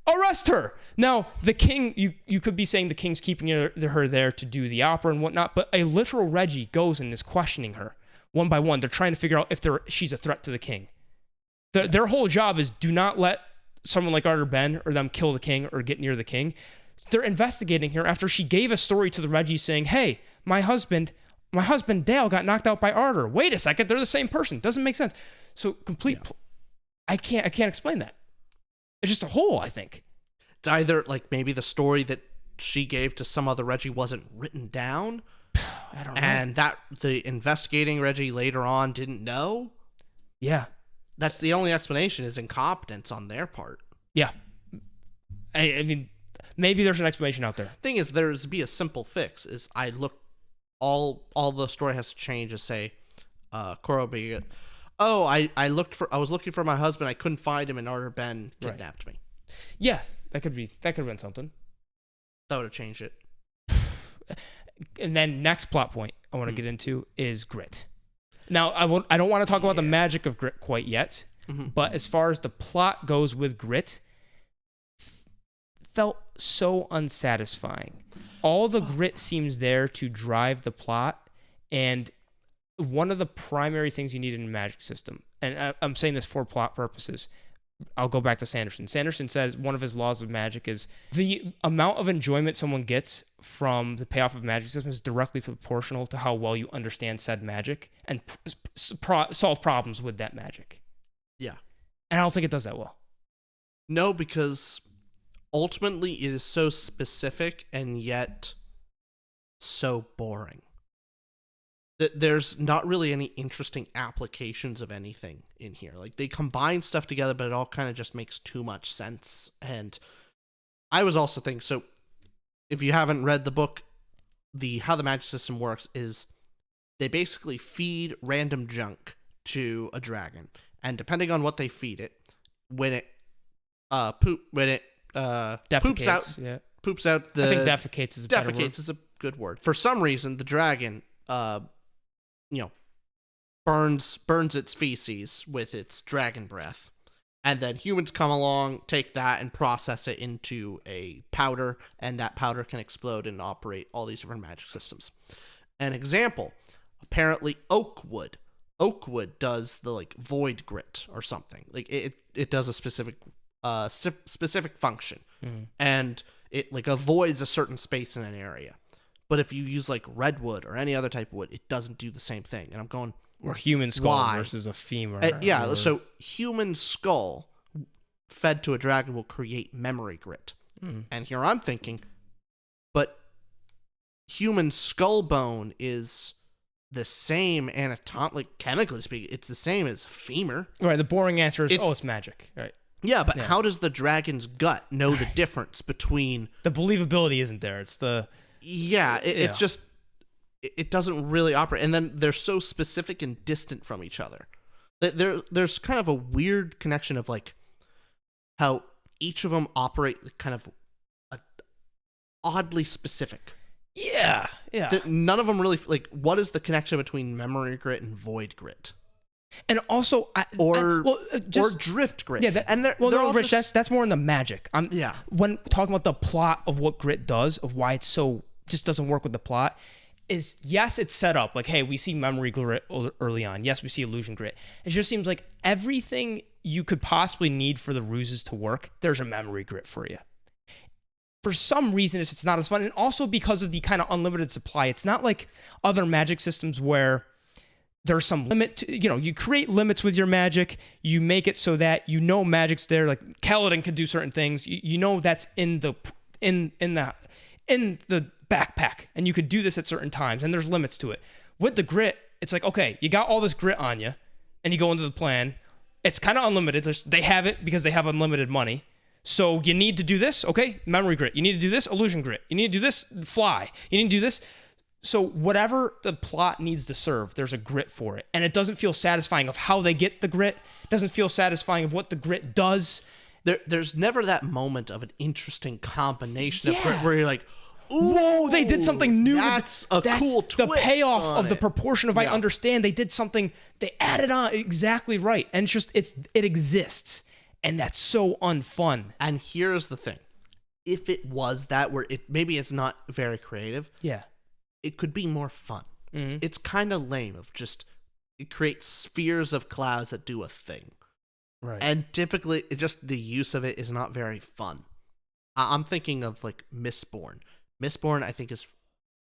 Arrest her. Now, the king, you could be saying the king's keeping her there to do the opera and whatnot, but a literal Reggie goes and is questioning her one by one. They're trying to figure out if she's a threat to the king. Their whole job is do not let someone like Ardor Benn or them kill the king or get near the king. They're investigating her after she gave a story to the Reggies saying, hey, my husband Dale got knocked out by Ardor. Wait a second, they're the same person. Doesn't make sense. So I can't explain that. It's just a hole, I think. It's either like maybe the story that she gave to some other Reggie wasn't written down. I don't know. And that the investigating Reggie later on didn't know. Yeah. That's the only explanation, is incompetence on their part. Yeah. I mean, maybe there's an explanation out there. Thing is, there's be a simple fix. Is I look, all the story has to change is say, Cora be, oh, I was looking for my husband, I couldn't find him, and Ardor Benn kidnapped me. Yeah, that could have been something. That would have changed it. And then next plot point I want to get into is grit. Now, I don't want to talk about the magic of grit quite yet, but as far as the plot goes with grit, felt so unsatisfying. All the grit seems there to drive the plot, and one of the primary things you need in a magic system, and I'm saying this for plot purposes, I'll go back to Sanderson. Sanderson says one of his laws of magic is the amount of enjoyment someone gets from the payoff of magic system is directly proportional to how well you understand said magic and solve problems with that magic. Yeah. And I don't think it does that well. No, because ultimately it is so specific and yet so boring. There's not really any interesting applications of anything in here. Like, they combine stuff together, but it all kind of just makes too much sense. And I was also thinking, so if you haven't read the book, how the magic system works is they basically feed random junk to a dragon, and depending on what they feed it, when it poops out the, I think defecates is a better word. Defecates is a good word. For some reason, the dragon burns its feces with its dragon breath, and then humans come along, take that, and process it into a powder, and that powder can explode and operate all these different magic systems. An example, apparently oak wood does the void grit or something. Like it does a specific function, and it avoids a certain space in an area. But if you use redwood or any other type of wood, it doesn't do the same thing. And I'm going, or human skull why? Versus a femur. So human skull fed to a dragon will create memory grit. And here I'm thinking, but human skull bone is the same chemically speaking, it's the same as femur. Right. The boring answer is, it's magic. Right. Yeah, but how does the dragon's gut know the difference between... The believability isn't there. It's the... Yeah, it just... It doesn't really operate. And then they're so specific and distant from each other. There's kind of a weird connection of how each of them operate kind of oddly specific. Yeah. None of them really... what is the connection between memory grit and void grit? And also, or drift grit. Yeah, that's more in the magic. When talking about the plot of what grit does, of why it's so just doesn't work with the plot, is yes, it's set up hey, we see memory grit early on. Yes, we see illusion grit. It just seems like everything you could possibly need for the ruses to work, there's a memory grit for you. For some reason, it's not as fun, and also because of the kind of unlimited supply. It's not like other magic systems where there's some limit to, you create limits with your magic. You make it so that magic's there. Like Kaladin can do certain things. That's in the backpack, and you could do this at certain times, and there's limits to it. With the grit, it's like, okay, you got all this grit on you, and you go into the plan. It's kind of unlimited. They have it because they have unlimited money. So you need to do this, okay? Memory grit. You need to do this, illusion grit. You need to do this, fly. You need to do this. So whatever the plot needs to serve, there's a grit for it. And it doesn't feel satisfying of how they get the grit. It doesn't feel satisfying of what the grit does. There's never that moment of an interesting combination of grit where you're like, ooh, whoa, they did something new. That's cool twist. The payoff of the proportion of I Yeah. understand. They did something, they added on exactly right. And it exists. And that's so unfun. And here's the thing. If it was that where maybe it's not very creative, yeah, it could be more fun. Mm-hmm. It's kind of lame of just it creates spheres of clouds that do a thing. right. And typically just the use of it is not very fun. I'm thinking of like Mistborn. Mistborn I think is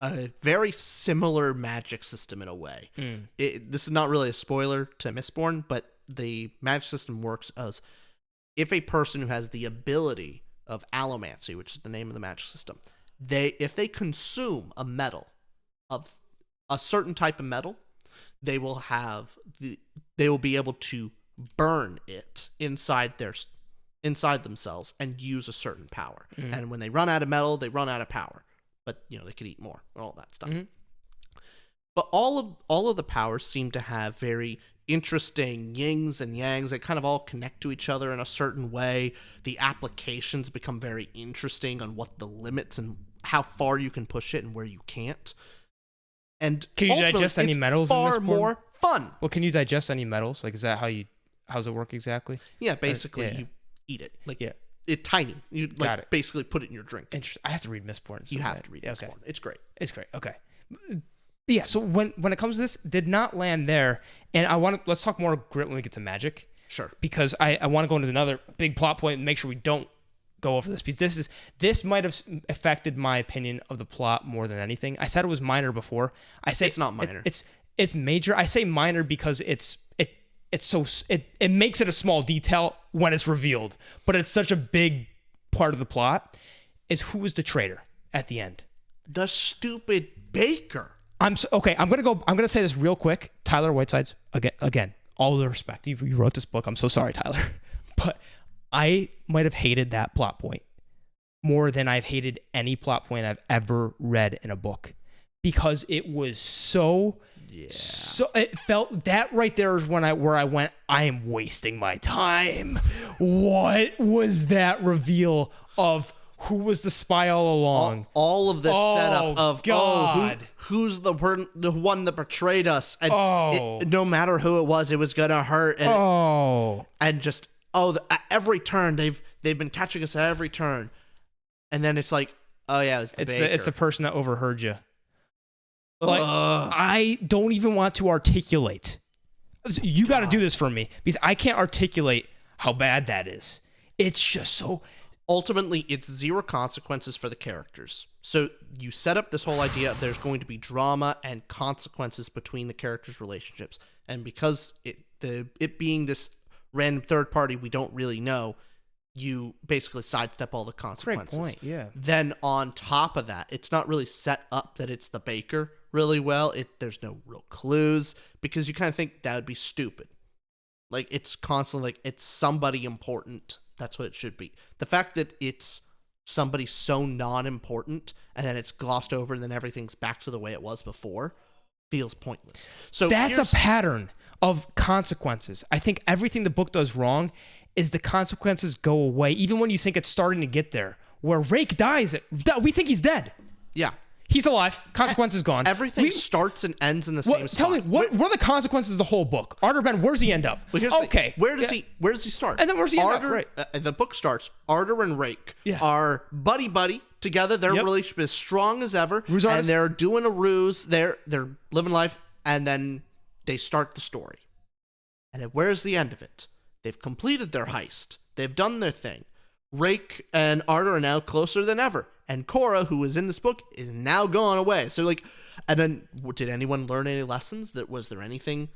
a very similar magic system in a way. This is not really a spoiler to Mistborn, but the magic system works as if a person who has the ability of allomancy, which is the name of the magic system, if they consume a metal of a certain type of metal, they will be able to burn it inside themselves and use a certain power. And when they run out of metal, they run out of power. But they could eat more and all that stuff. But all of the powers seem to have very interesting yings and yangs that kind of all connect to each other in a certain way. The applications become very interesting on what the limits and how far you can push it and where you can't. And can you digest any metals in this far more fun. Well, can you digest any metals? Like, is that how's it work exactly? Yeah, basically you eat it. Like it's tiny. You like basically put it in your drink. Interesting. I have to read Mistborn. You have to read Mistborn. Okay. It's great. It's great. Okay. Yeah, so when it comes to this, did not land there. And let's talk more grit when we get to magic. Sure. Because I want to go into another big plot point and make sure we don't go over this, because this might have affected my opinion of the plot more than anything. I said it was minor before. I say it's not minor. It's major. I say minor because it makes it a small detail when it's revealed, but it's such a big part of the plot. Is who was the traitor at the end? The stupid baker. I'm gonna say this real quick. Tyler Whitesides, again, all the respect. You wrote this book. I'm so sorry, Tyler. But I might have hated that plot point more than I've hated any plot point I've ever read in a book, because it was so it felt that right there is where I went, I am wasting my time. What was that reveal of who was the spy all along? All of this setup of God. Who's the one that betrayed us, and no matter who it was gonna hurt. And just at every turn they've been catching us at every turn, and then it's like, it's the person that overheard you. Like, I don't even want to articulate. You got to do this for me, because I can't articulate how bad that is. It's just so. Ultimately, it's zero consequences for the characters. So you set up this whole idea of there's going to be drama and consequences between the characters' relationships. And because it being this random third party we don't really know, you basically sidestep all the consequences. Great point, yeah. Then on top of that, it's not really set up that it's the baker really well. There's no real clues, because you kind of think that would be stupid. Like, it's constantly like, it's somebody important. That's what it should be. The fact that it's somebody so non-important and then it's glossed over and then everything's back to the way it was before feels pointless. So that's a pattern of consequences. I think everything the book does wrong is the consequences go away, even when you think it's starting to get there. Where Rake dies, we think he's dead. Yeah. He's alive. Consequences gone. Everything starts and ends in the same spot. Tell me, what are the consequences of the whole book? Ardor Benn, where does he end up? Well, where does he start? And then where's he end up? Right. The book starts, Ardor and Rake are buddy together. Their relationship is strong as ever. Ruse and artists. they're doing a ruse. They're living life, and then they start the story. And then where's the end of it? They've completed their heist. They've done their thing. Rake and Ardor are now closer than ever. And Cora, who was in this book, is now gone away. So, and then did anyone learn any lessons? Was there anything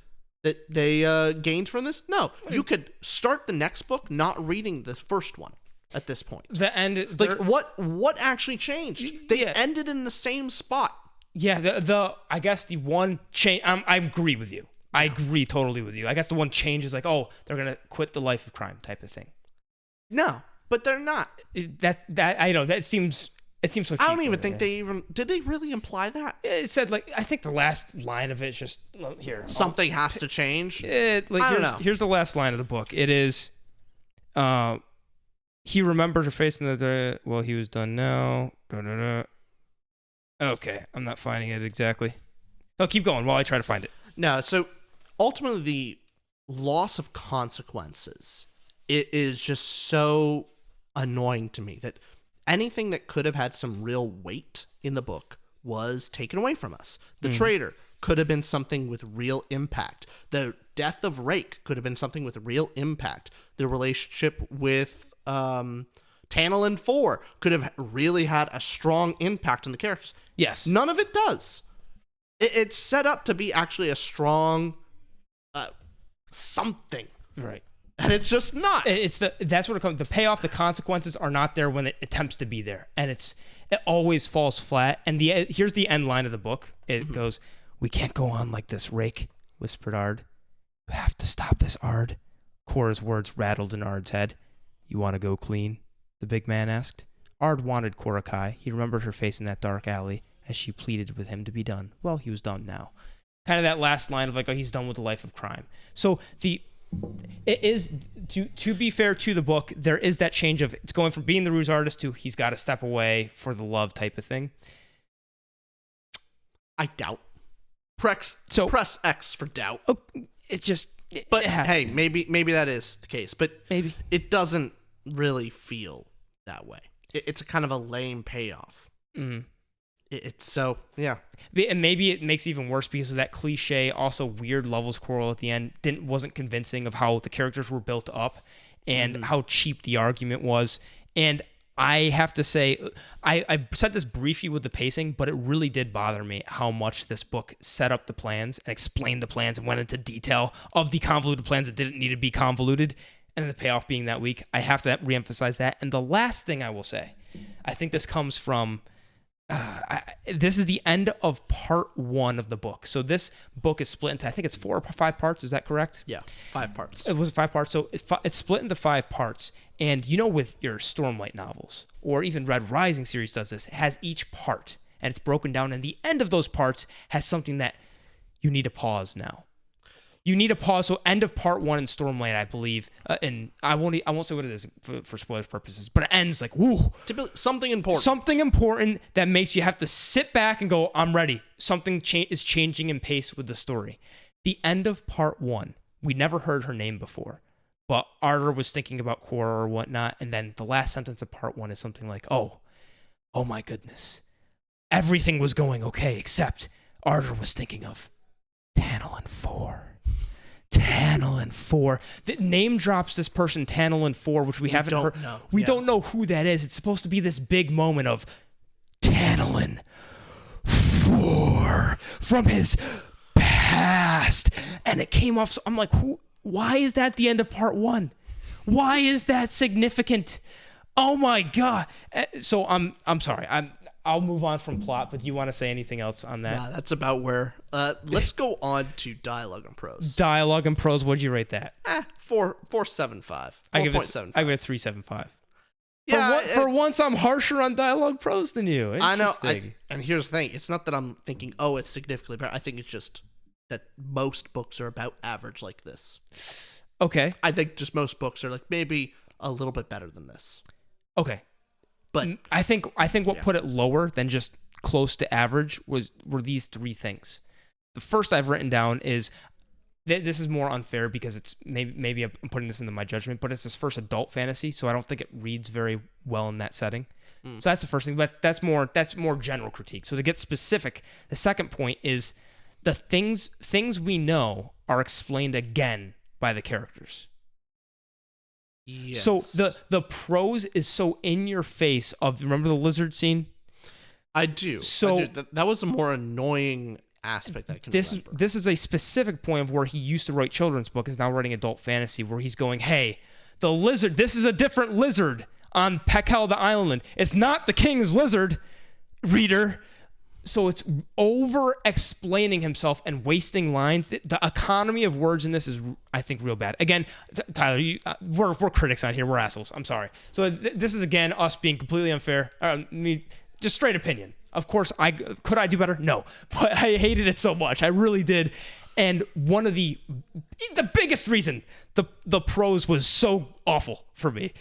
that they gained from this? No. You could start the next book not reading the first one. at this point. The end, Like what actually changed? They ended in the same spot. Yeah, the I guess the one change. I agree with you. I agree totally with you. I guess the one change is like, oh, they're gonna quit the life of crime type of thing. No, but they're not. That I know that seems. It seems so cheap. I don't even think did they really imply that? It said, like, I think the last line of it is just here. Something has to change. I don't know. Here's the last line of the book. It is, he remembered her face in the well, he was done now. Okay, I'm not finding it exactly. Oh, keep going while I try to find it. No, so ultimately the loss of consequences, it is just so annoying to me that anything that could have had some real weight in the book was taken away from us. The traitor could have been something with real impact. The death of Rake could have been something with real impact. The relationship with Tantalin 4 could have really had a strong impact on the characters. Yes. None of it does. It's set up to be actually a strong something. Right. And it's just not. That's what it comes. The payoff, the consequences are not there when it attempts to be there, and it always falls flat. And here's the end line of the book. It goes, "We can't go on like this, Rake," whispered Ard. "You have to stop this, Ard." Cora's words rattled in Ard's head. "You want to go clean?" the big man asked. Ard wanted Cora Kai. He remembered her face in that dark alley as she pleaded with him to be done. Well, he was done now. Kind of that last line of like, oh, he's done with the life of crime. So it is, to be fair to the book, there is that change of it's going from being the ruse artist to he's got to step away for the love type of thing. I doubt. Press X for doubt. Oh, it just. But hey, maybe that is the case. But maybe it doesn't really feel that way. It's a kind of a lame payoff. Mm-hmm. It's so, yeah. And maybe it makes it even worse because of that cliche, also weird levels quarrel at the end wasn't convincing of how the characters were built up and how cheap the argument was. And I have to say, I said this briefly with the pacing, but it really did bother me how much this book set up the plans and explained the plans and went into detail of the convoluted plans that didn't need to be convoluted, and then the payoff being that weak. I have to reemphasize that. And the last thing I will say, I think this comes from... this is the end of part 1 of the book. So this book is split into, I think it's 4 or 5 parts. Is that correct? Yeah, 5 parts. It was 5 parts. So it's split into 5 parts. And with your Stormlight novels, or even Red Rising series does this, it has each part, and it's broken down. And the end of those parts has something that you need to pause now. You need to pause. So end of part 1 in Stormlight, I believe, and I won't say what it is for spoilers purposes, but it ends like, woo. Something important. Something important that makes you have to sit back and go, I'm ready. Something is changing in pace with the story. The end of part 1, we never heard her name before, but Ardor was thinking about Cora or whatnot, and then the last sentence of part 1 is something like, oh my goodness. Everything was going okay, except Ardor was thinking of Tantalin 4. Tantalin 4. The name drops this person, Tantalin 4, which we haven't heard. We don't know who that is. It's supposed to be this big moment of Tantalin 4 from his past. And it came off. So I'm like, why is that the end of part 1? Why is that significant? Oh my God. So I'm sorry. I'll move on from plot, but do you want to say anything else on that? Nah, that's about where. Let's go on to dialogue and prose. Dialogue and prose. What'd you rate that? 4.75. I give it 3.75. Yeah, for once, I'm harsher on dialogue prose than you. I know. And here's the thing: it's not that I'm thinking, it's significantly better. I think it's just that most books are about average like this. Okay. I think just most books are like maybe a little bit better than this. Okay. But I think what put it lower than just close to average were these 3 things. The first I've written down is this is more unfair because it's maybe I'm putting this into my judgment, but it's his first adult fantasy, so I don't think it reads very well in that setting. So that's the first thing, but that's more general critique. So to get specific, the second point is the things we know are explained again by the characters. Yes. So the prose is so in your face of, remember the lizard scene? I do. So that was a more annoying aspect I can remember. This is a specific point of where he used to write children's book, is now writing adult fantasy, where he's going, hey, the lizard, this is a different lizard. on Pekal the island. It's not the king's lizard, reader. So it's over-explaining himself and wasting lines. The economy of words in this is, I think, real bad. Again, Tyler, we're critics on here. We're assholes. I'm sorry. So this is, again, us being completely unfair. Just straight opinion. Of course, could I do better? No. But I hated it so much. I really did. And one of the biggest reason the prose was so awful for me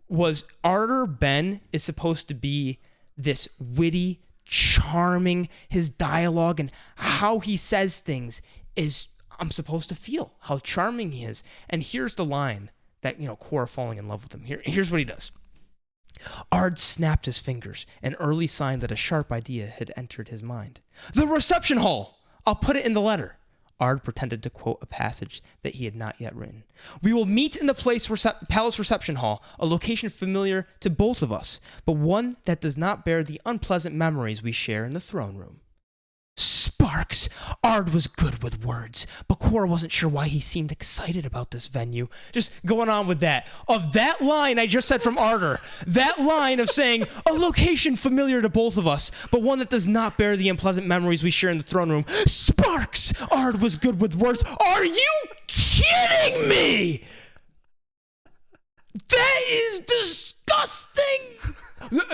was Ardor Benn is supposed to be this witty, charming. His dialogue and how he says things is, I'm supposed to feel how charming he is. And here's the line that, Cora falling in love with him. Here's what he does. Ard snapped his fingers, an early sign that a sharp idea had entered his mind. The reception hall! I'll put it in the letter. Ard pretended to quote a passage that he had not yet written. We will meet in the palace reception hall, a location familiar to both of us, but one that does not bear the unpleasant memories we share in the throne room. Sparks! Ard was good with words, but Cora wasn't sure why he seemed excited about this venue. Just going on with that. Of that line I just said from Ardor, that line of saying, a location familiar to both of us, but one that does not bear the unpleasant memories we share in the throne room. Sparks! Ard was good with words. Are you kidding me? That is disgusting!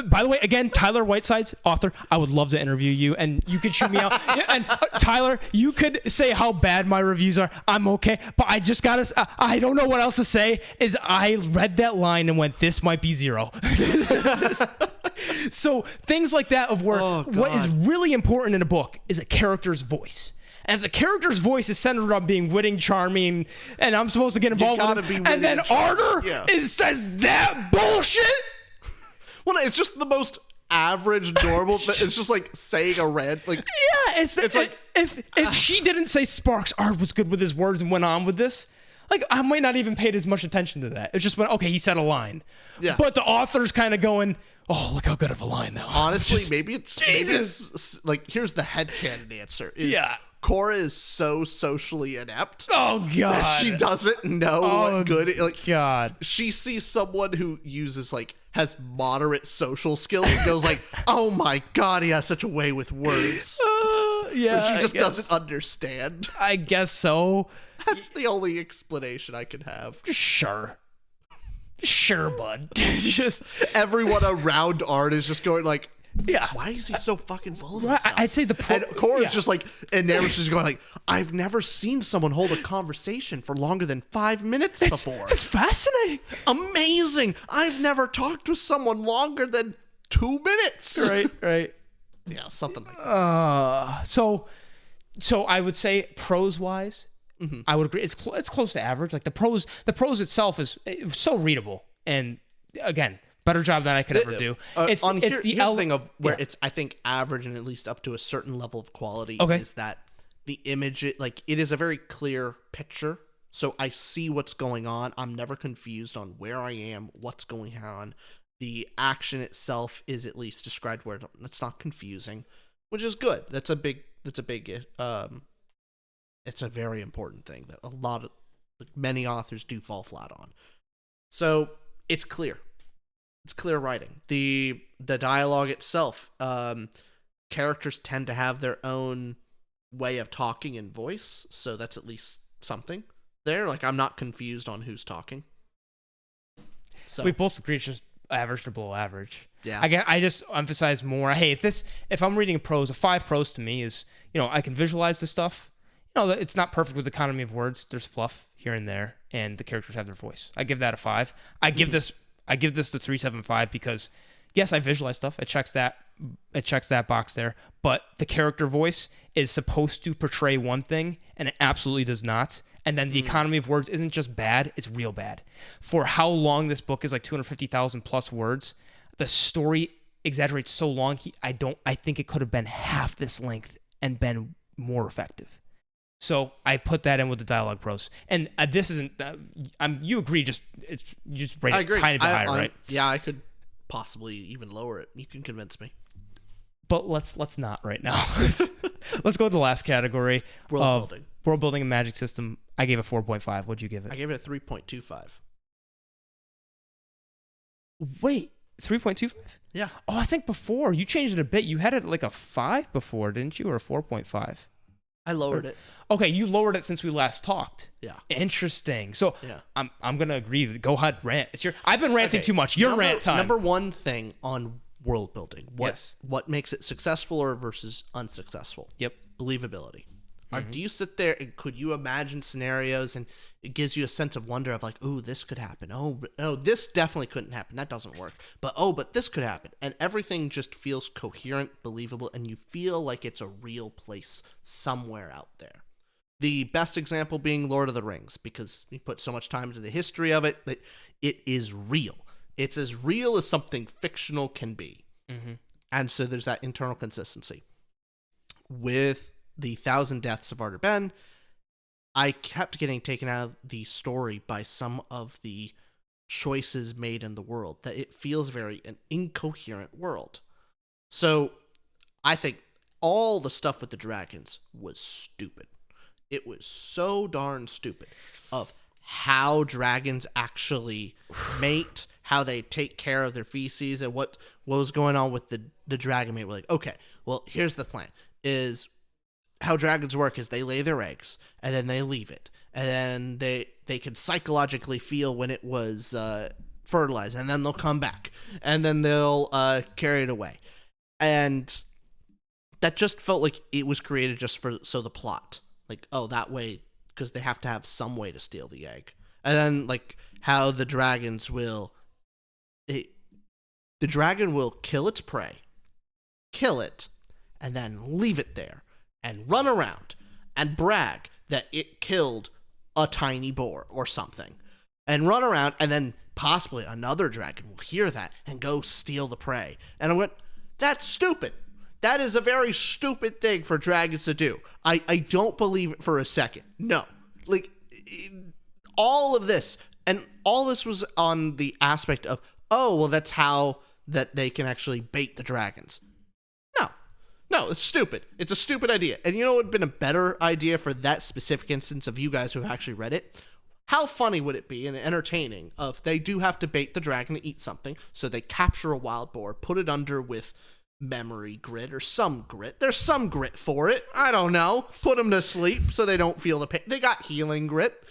By the way, again, Tyler Whitesides, author, I would love to interview you, and you could shoot me out. And Tyler, you could say how bad my reviews are. I'm okay, but I just gotta, I don't know what else to say, is I read that line and went, this might be 0. So things like that of where what is really important in a book is a character's voice. And if the character's voice is centered on being witty, charming, and I'm supposed to get involved with it, and then Ardor says that bullshit? Well, it's just the most average, normal thing. It's just like saying a rant. Like, yeah, it's like if she didn't say Sparks, Ard was good with his words and went on with this, like I might not even paid as much attention to that. It's just when, okay, he said a line. Yeah. But the author's kind of going, oh, look how good of a line that was. Honestly, maybe it's like, here's the headcanon answer. Cora is so socially inept. Oh God, that she doesn't know what good. Like, God, she sees someone who uses has moderate social skills and goes like, oh my God, he has such a way with words. Yeah, but she just doesn't understand. I guess so. That's the only explanation I could have. Sure, bud. Just everyone around Ard is just going like, yeah. Why is he so fucking full of himself? I'd say and Cora's just like, and Nemesis is going like, I've never seen someone hold a conversation for longer than 5 minutes before. It's fascinating. Amazing. I've never talked with someone longer than 2 minutes. Right. Yeah, something like that. So I would say prose-wise, I would agree. It's close to average. Like the prose itself is so readable, and again, better job than I could ever do. Here's the thing of where it's, I think, average and at least up to a certain level of quality is that the image, it is a very clear picture. So I see what's going on. I'm never confused on where I am, what's going on. The action itself is at least described where it's not confusing, which is good. It's a very important thing that many authors do fall flat on. So it's clear. It's clear writing. The dialogue itself, characters tend to have their own way of talking and voice, so that's at least something there. Like, I'm not confused on who's talking. So we both agree it's just average to below average. Yeah. I just emphasize more. Hey, if I'm reading a 5 prose to me is, I can visualize the stuff. It's not perfect with economy of words. There's fluff here and there, and the characters have their voice. I give that a 5. I give this the 3.75 because, yes, I visualize stuff. It checks that box there. But the character voice is supposed to portray one thing, and it absolutely does not. And then the economy of words isn't just bad; it's real bad. For how long this book is, like 250,000 plus words, the story exaggerates so long. I think it could have been half this length and been more effective. So I put that in with the dialogue prose, and this isn't. You agree? You just rate it a tiny bit higher, right? Yeah, I could possibly even lower it. You can convince me. But let's not right now. Let's go to the last category of world building and magic system. I gave it 4.5. What'd you give it? I gave it a 3.25. Wait, 3.25? Yeah. Oh, I think before you changed it a bit. You had it like a 5 before, didn't you, or a 4.5? I lowered it. Okay, you lowered it since we last talked. Yeah. Interesting. So Yeah. I'm gonna agree. Go ahead, rant. I've been ranting too much. Your rant time. Number one thing on world building. Yes. What makes it successful or versus unsuccessful? Yep. Believability. Or do you sit there and could you imagine scenarios and it gives you a sense of wonder of like, oh, this could happen. Oh, this definitely couldn't happen. That doesn't work. But this could happen. And everything just feels coherent, believable, and you feel like it's a real place somewhere out there. The best example being Lord of the Rings, because you put so much time into the history of it that it is real. It's as real as something fictional can be. Mm-hmm. And so there's that internal consistency. With the 1,000 Deaths of Ardor Benn, I kept getting taken out of the story by some of the choices made in the world, that it feels very an incoherent world. So I think all the stuff with the dragons was stupid. It was so darn stupid of how dragons actually mate, how they take care of their feces, and what was going on with the dragon mate. We're like, okay, well, here's the plan. Is how dragons work is they lay their eggs, and then they leave it. And then they can psychologically feel when it was fertilized, and then they'll come back. And then they'll carry it away. And that just felt like it was created just so the plot. Like, oh, that way, because they have to have some way to steal the egg. And then, like, how the dragons will... the dragon will kill its prey, kill it, and then leave it there, and run around, and brag that it killed a tiny boar or something. And run around, and then possibly another dragon will hear that and go steal the prey. And I went, that's stupid. That is a very stupid thing for dragons to do. I don't believe it for a second. No. Like, all of this, and all this was on the aspect of, oh, well, that's how that they can actually bait the dragons. No, it's stupid. It's a stupid idea. And you know what would have been a better idea for that specific instance of you guys who have actually read it? How funny would it be and entertaining if they do have to bait the dragon to eat something, so they capture a wild boar, put it under with memory grit or some grit. There's some grit for it. I don't know. Put them to sleep so they don't feel the pain. They got healing grit.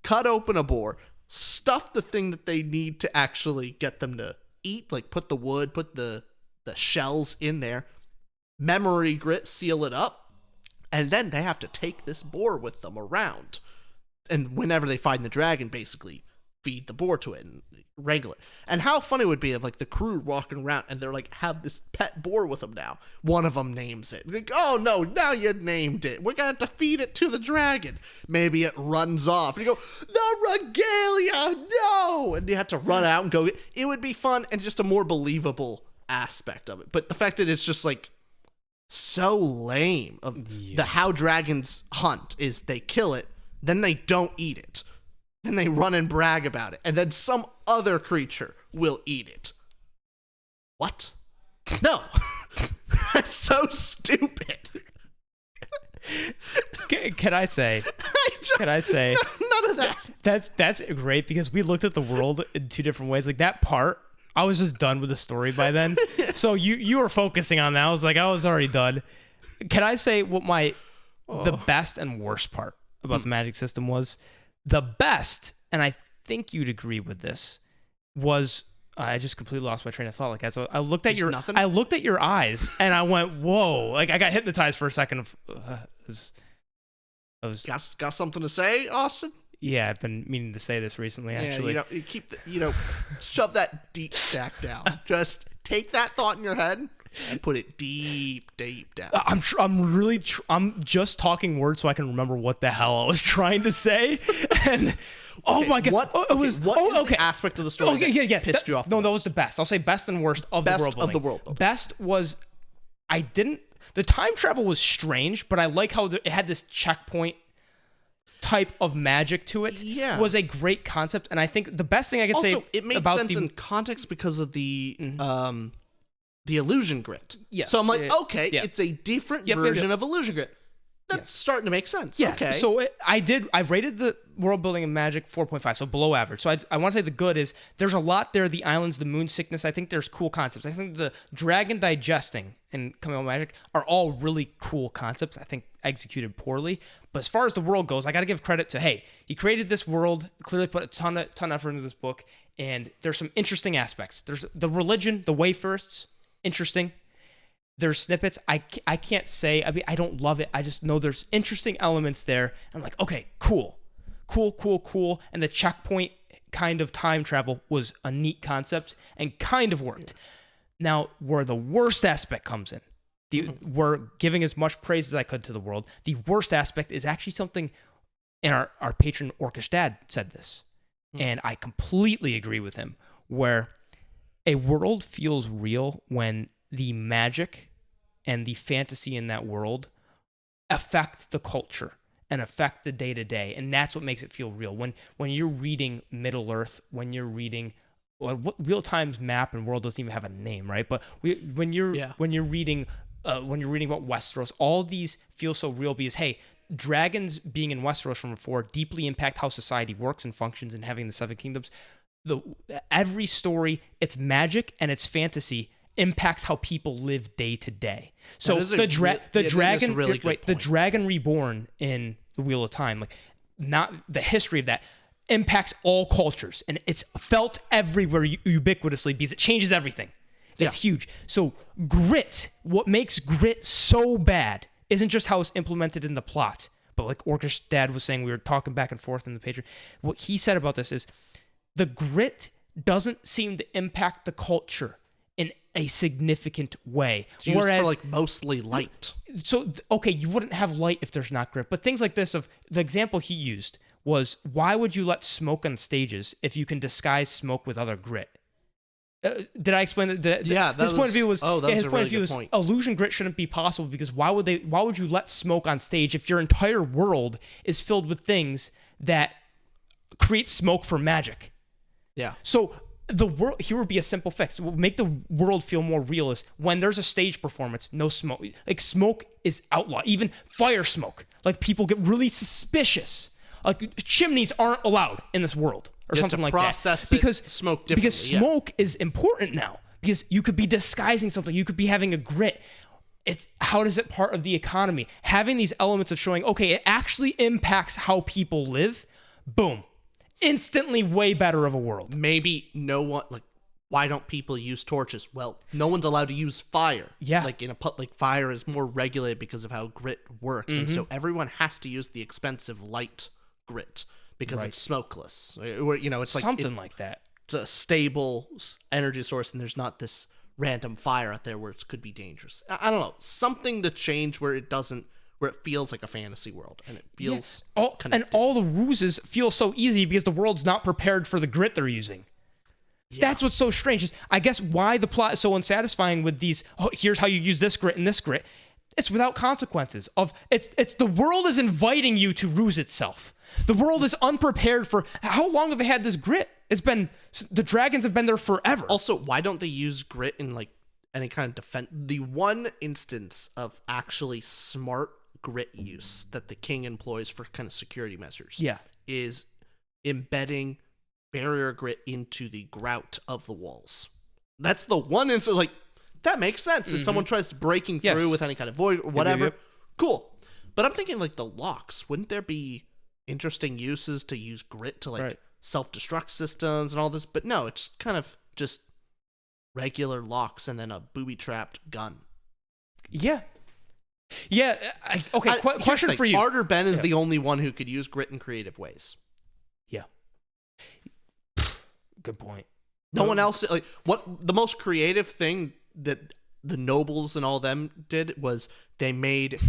Cut open a boar. Stuff the thing that they need to actually get them to eat, like put the wood, put the shells in there. Memory grit, seal it up, and then they have to take this boar with them around. And whenever they find the dragon, basically feed the boar to it and wrangle it. And how funny would it be if, like, the crew walking around and they're like, have this pet boar with them now. One of them names it. Like, oh no, now you named it. We're gonna have to feed it to the dragon. Maybe it runs off and you go, the regalia, no! And you have to run out and go. It would be fun and just a more believable aspect of it. But the fact that it's just like so lame of the how dragons hunt is they kill it, then they don't eat it, then they run and brag about it, and then some other creature will eat it. What? No. That's so stupid. Can I say none of that. That's great, because we looked at the world in two different ways. Like, that part, I was just done with the story by then. Yes. So you were focusing on that. I was like, I was already done. Can I say what the best and worst part about the magic system was? The best, and I think you'd agree with this, was I just completely lost my train of thought. Like, as I looked at I looked at your eyes and I went, whoa! Like, I got hypnotized for a second. Got something to say, Austin? Yeah, I've been meaning to say this recently, actually. You shove that deep stack down. Just take that thought in your head and put it deep down. I'm just talking words so I can remember what the hell I was trying to say. And oh my god, what is the aspect of the story that pissed you off? No, that was the best. I'll say best and worst of the world building. Best was the time travel was strange, but I like how it had this checkpoint type of magic to it. Yeah, was a great concept, and I think the best thing I could say it made about sense in context because of the illusion grit. Yeah, so I'm like, okay, it's a different version of illusion grit. That's starting to make sense. Yes. Okay. So I rated the world building and magic 4.5, so below average. So I want to say the good is there's a lot there. The islands, the moon sickness. I think there's cool concepts. I think the dragon digesting and coming out magic are all really cool concepts. I think executed poorly. But as far as the world goes, I got to give credit to, hey, he created this world, clearly put a ton of effort into this book, and there's some interesting aspects. There's the religion, the Wayfirsts, interesting. There's snippets. I can't say, I mean, I don't love it. I just know there's interesting elements there. I'm like, okay, cool. And the checkpoint kind of time travel was a neat concept and kind of worked. Now, where the worst aspect comes in, we're giving as much praise as I could to the world. The worst aspect is actually something, and our patron Orcish Dad said this, and I completely agree with him, where a world feels real when the magic and the fantasy in that world affect the culture and affect the day-to-day, and that's what makes it feel real. When you're reading Middle Earth, when you're reading what Real Time's map and world doesn't even have a name, right? But when you're reading about Westeros, all these feel so real because, hey, dragons being in Westeros from before deeply impact how society works and functions, and having the Seven Kingdoms. Every story, it's magic and it's fantasy, impacts how people live day to day. So the dragon reborn in the Wheel of Time, like not the history of that, impacts all cultures, and it's felt everywhere ubiquitously because it changes everything. It's huge. So grit, what makes grit so bad isn't just how it's implemented in the plot, but like Orcish Dad was saying, we were talking back and forth in the Patreon. What he said about this is the grit doesn't seem to impact the culture in a significant way. It's used for like mostly light. So, okay, you wouldn't have light if there's not grit, but things like this, of the example he used was, why would you let smoke on stages if you can disguise smoke with other grit? Did I explain that? His point of view was, illusion grit shouldn't be possible because why would you let smoke on stage if your entire world is filled with things that create smoke for magic? Yeah. So the world here would be a simple fix. What would make the world feel more real is when there's a stage performance, no smoke. Like smoke is outlawed. Even fire smoke. Like people get really suspicious. Like chimneys aren't allowed in this world or something like that. Because smoke is important now. Because you could be disguising something. You could be having a grit. It's how does it part of the economy? Having these elements of showing, okay, it actually impacts how people live. Boom. Instantly way better of a world. Maybe no one, like, why don't people use torches? Well, no one's allowed to use fire. Yeah. Like fire is more regulated because of how grit works. And so everyone has to use the expensive light grit because it's smokeless. Or, it's something like that. It's a stable energy source, and there's not this random fire out there where it could be dangerous. I don't know. Something to change where it feels like a fantasy world and it feels connected. And all the ruses feel so easy because the world's not prepared for the grit they're using. Yeah. That's what's so strange. Is I guess why the plot is so unsatisfying with these, here's how you use this grit and this grit. It's without consequences. It's the world is inviting you to ruse itself. The world is unprepared for, how long have they had this grit? The dragons have been there forever. Also, why don't they use grit in like any kind of defense? The one instance of actually smart grit use that the king employs for kind of security measures is embedding barrier grit into the grout of the walls. That's the one instance, like, that makes sense. If someone tries breaking through with any kind of void or whatever, cool. But I'm thinking like the locks, wouldn't there be interesting uses to use grit to like self-destruct systems and all this? But no, it's kind of just regular locks and then a booby-trapped gun. Yeah. Yeah. Question for you. Ardor Benn is the only one who could use grit in creative ways. Yeah. Good point. No one else. Like, what the most creative thing that the nobles and all them did was they made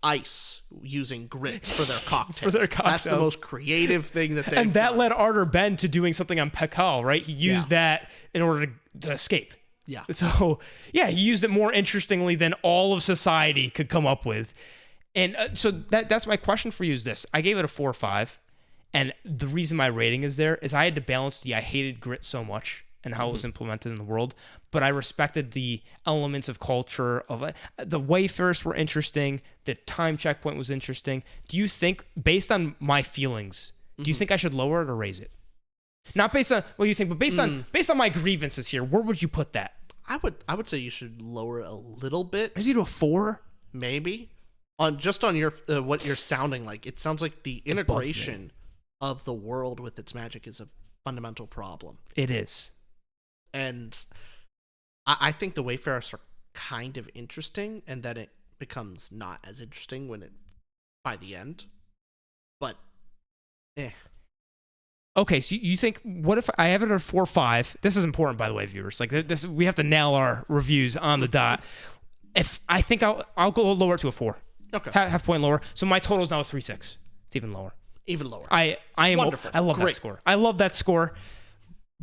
ice using grit for their cocktails. That's the most creative thing that they've done. Led Ardor Benn to doing something on Pekal, right? He used that in order to escape. Yeah. So, he used it more interestingly than all of society could come up with. And so that's my question for you is this. I gave it a 4 or 5. And the reason my rating is there is I had to balance I hated grit so much and how it was implemented in the world, but I respected the elements of culture of it. The Wayfarers were interesting. The time checkpoint was interesting. Do you think, based on my feelings, do you think I should lower it or raise it? Not based on what you think, but based on my grievances here, where would you put that? I would say you should lower it a little bit. Maybe to a 4? Maybe. On your what you're sounding like. It sounds like the integration of the world with its magic is a fundamental problem. It is. And I think the Wayfarers are kind of interesting, and then it becomes not as interesting by the end. But Okay, so you think, what if I have it at a 4 or 5? This is important, by the way, viewers. Like this, we have to nail our reviews on the dot. If I think I'll go lower it to a 4. Okay. Half point lower. So my total is now a 3.6. It's even lower. Even lower. I am wonderful. I love Great. that score. I love that score.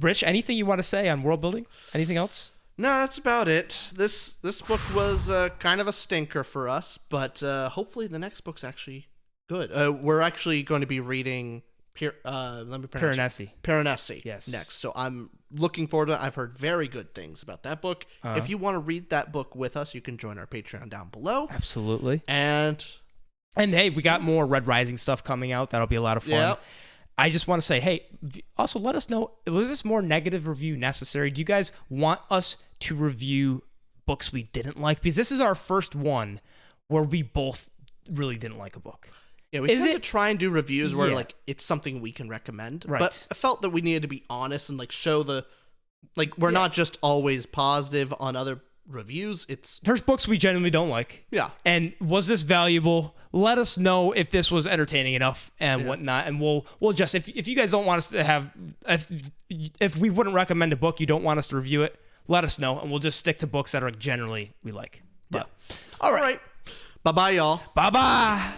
Rich, anything you want to say on world building? Anything else? No, that's about it. This book was kind of a stinker for us, but hopefully the next book's actually good. We're actually going to be reading Piranesi. Yes. Next. So I'm looking forward to it. I've heard very good things about that book. If you want to read that book with us, you can join our Patreon down below. Absolutely. And hey, we got more Red Rising stuff coming out. That'll be a lot of fun. Yeah. I just want to say, hey, also let us know, was this more negative review necessary? Do you guys want us to review books we didn't like? Because this is our first one where we both really didn't like a book. Yeah, we tend to try and do reviews where like it's something we can recommend. Right. But I felt that we needed to be honest and like show we're not just always positive on other reviews. There's books we genuinely don't like. Yeah. And was this valuable? Let us know if this was entertaining enough and whatnot. And we'll just, if you guys don't want us to have, if we wouldn't recommend a book, you don't want us to review it, let us know. And we'll just stick to books that are generally we like. But, All right. Bye-bye, y'all. Bye-bye.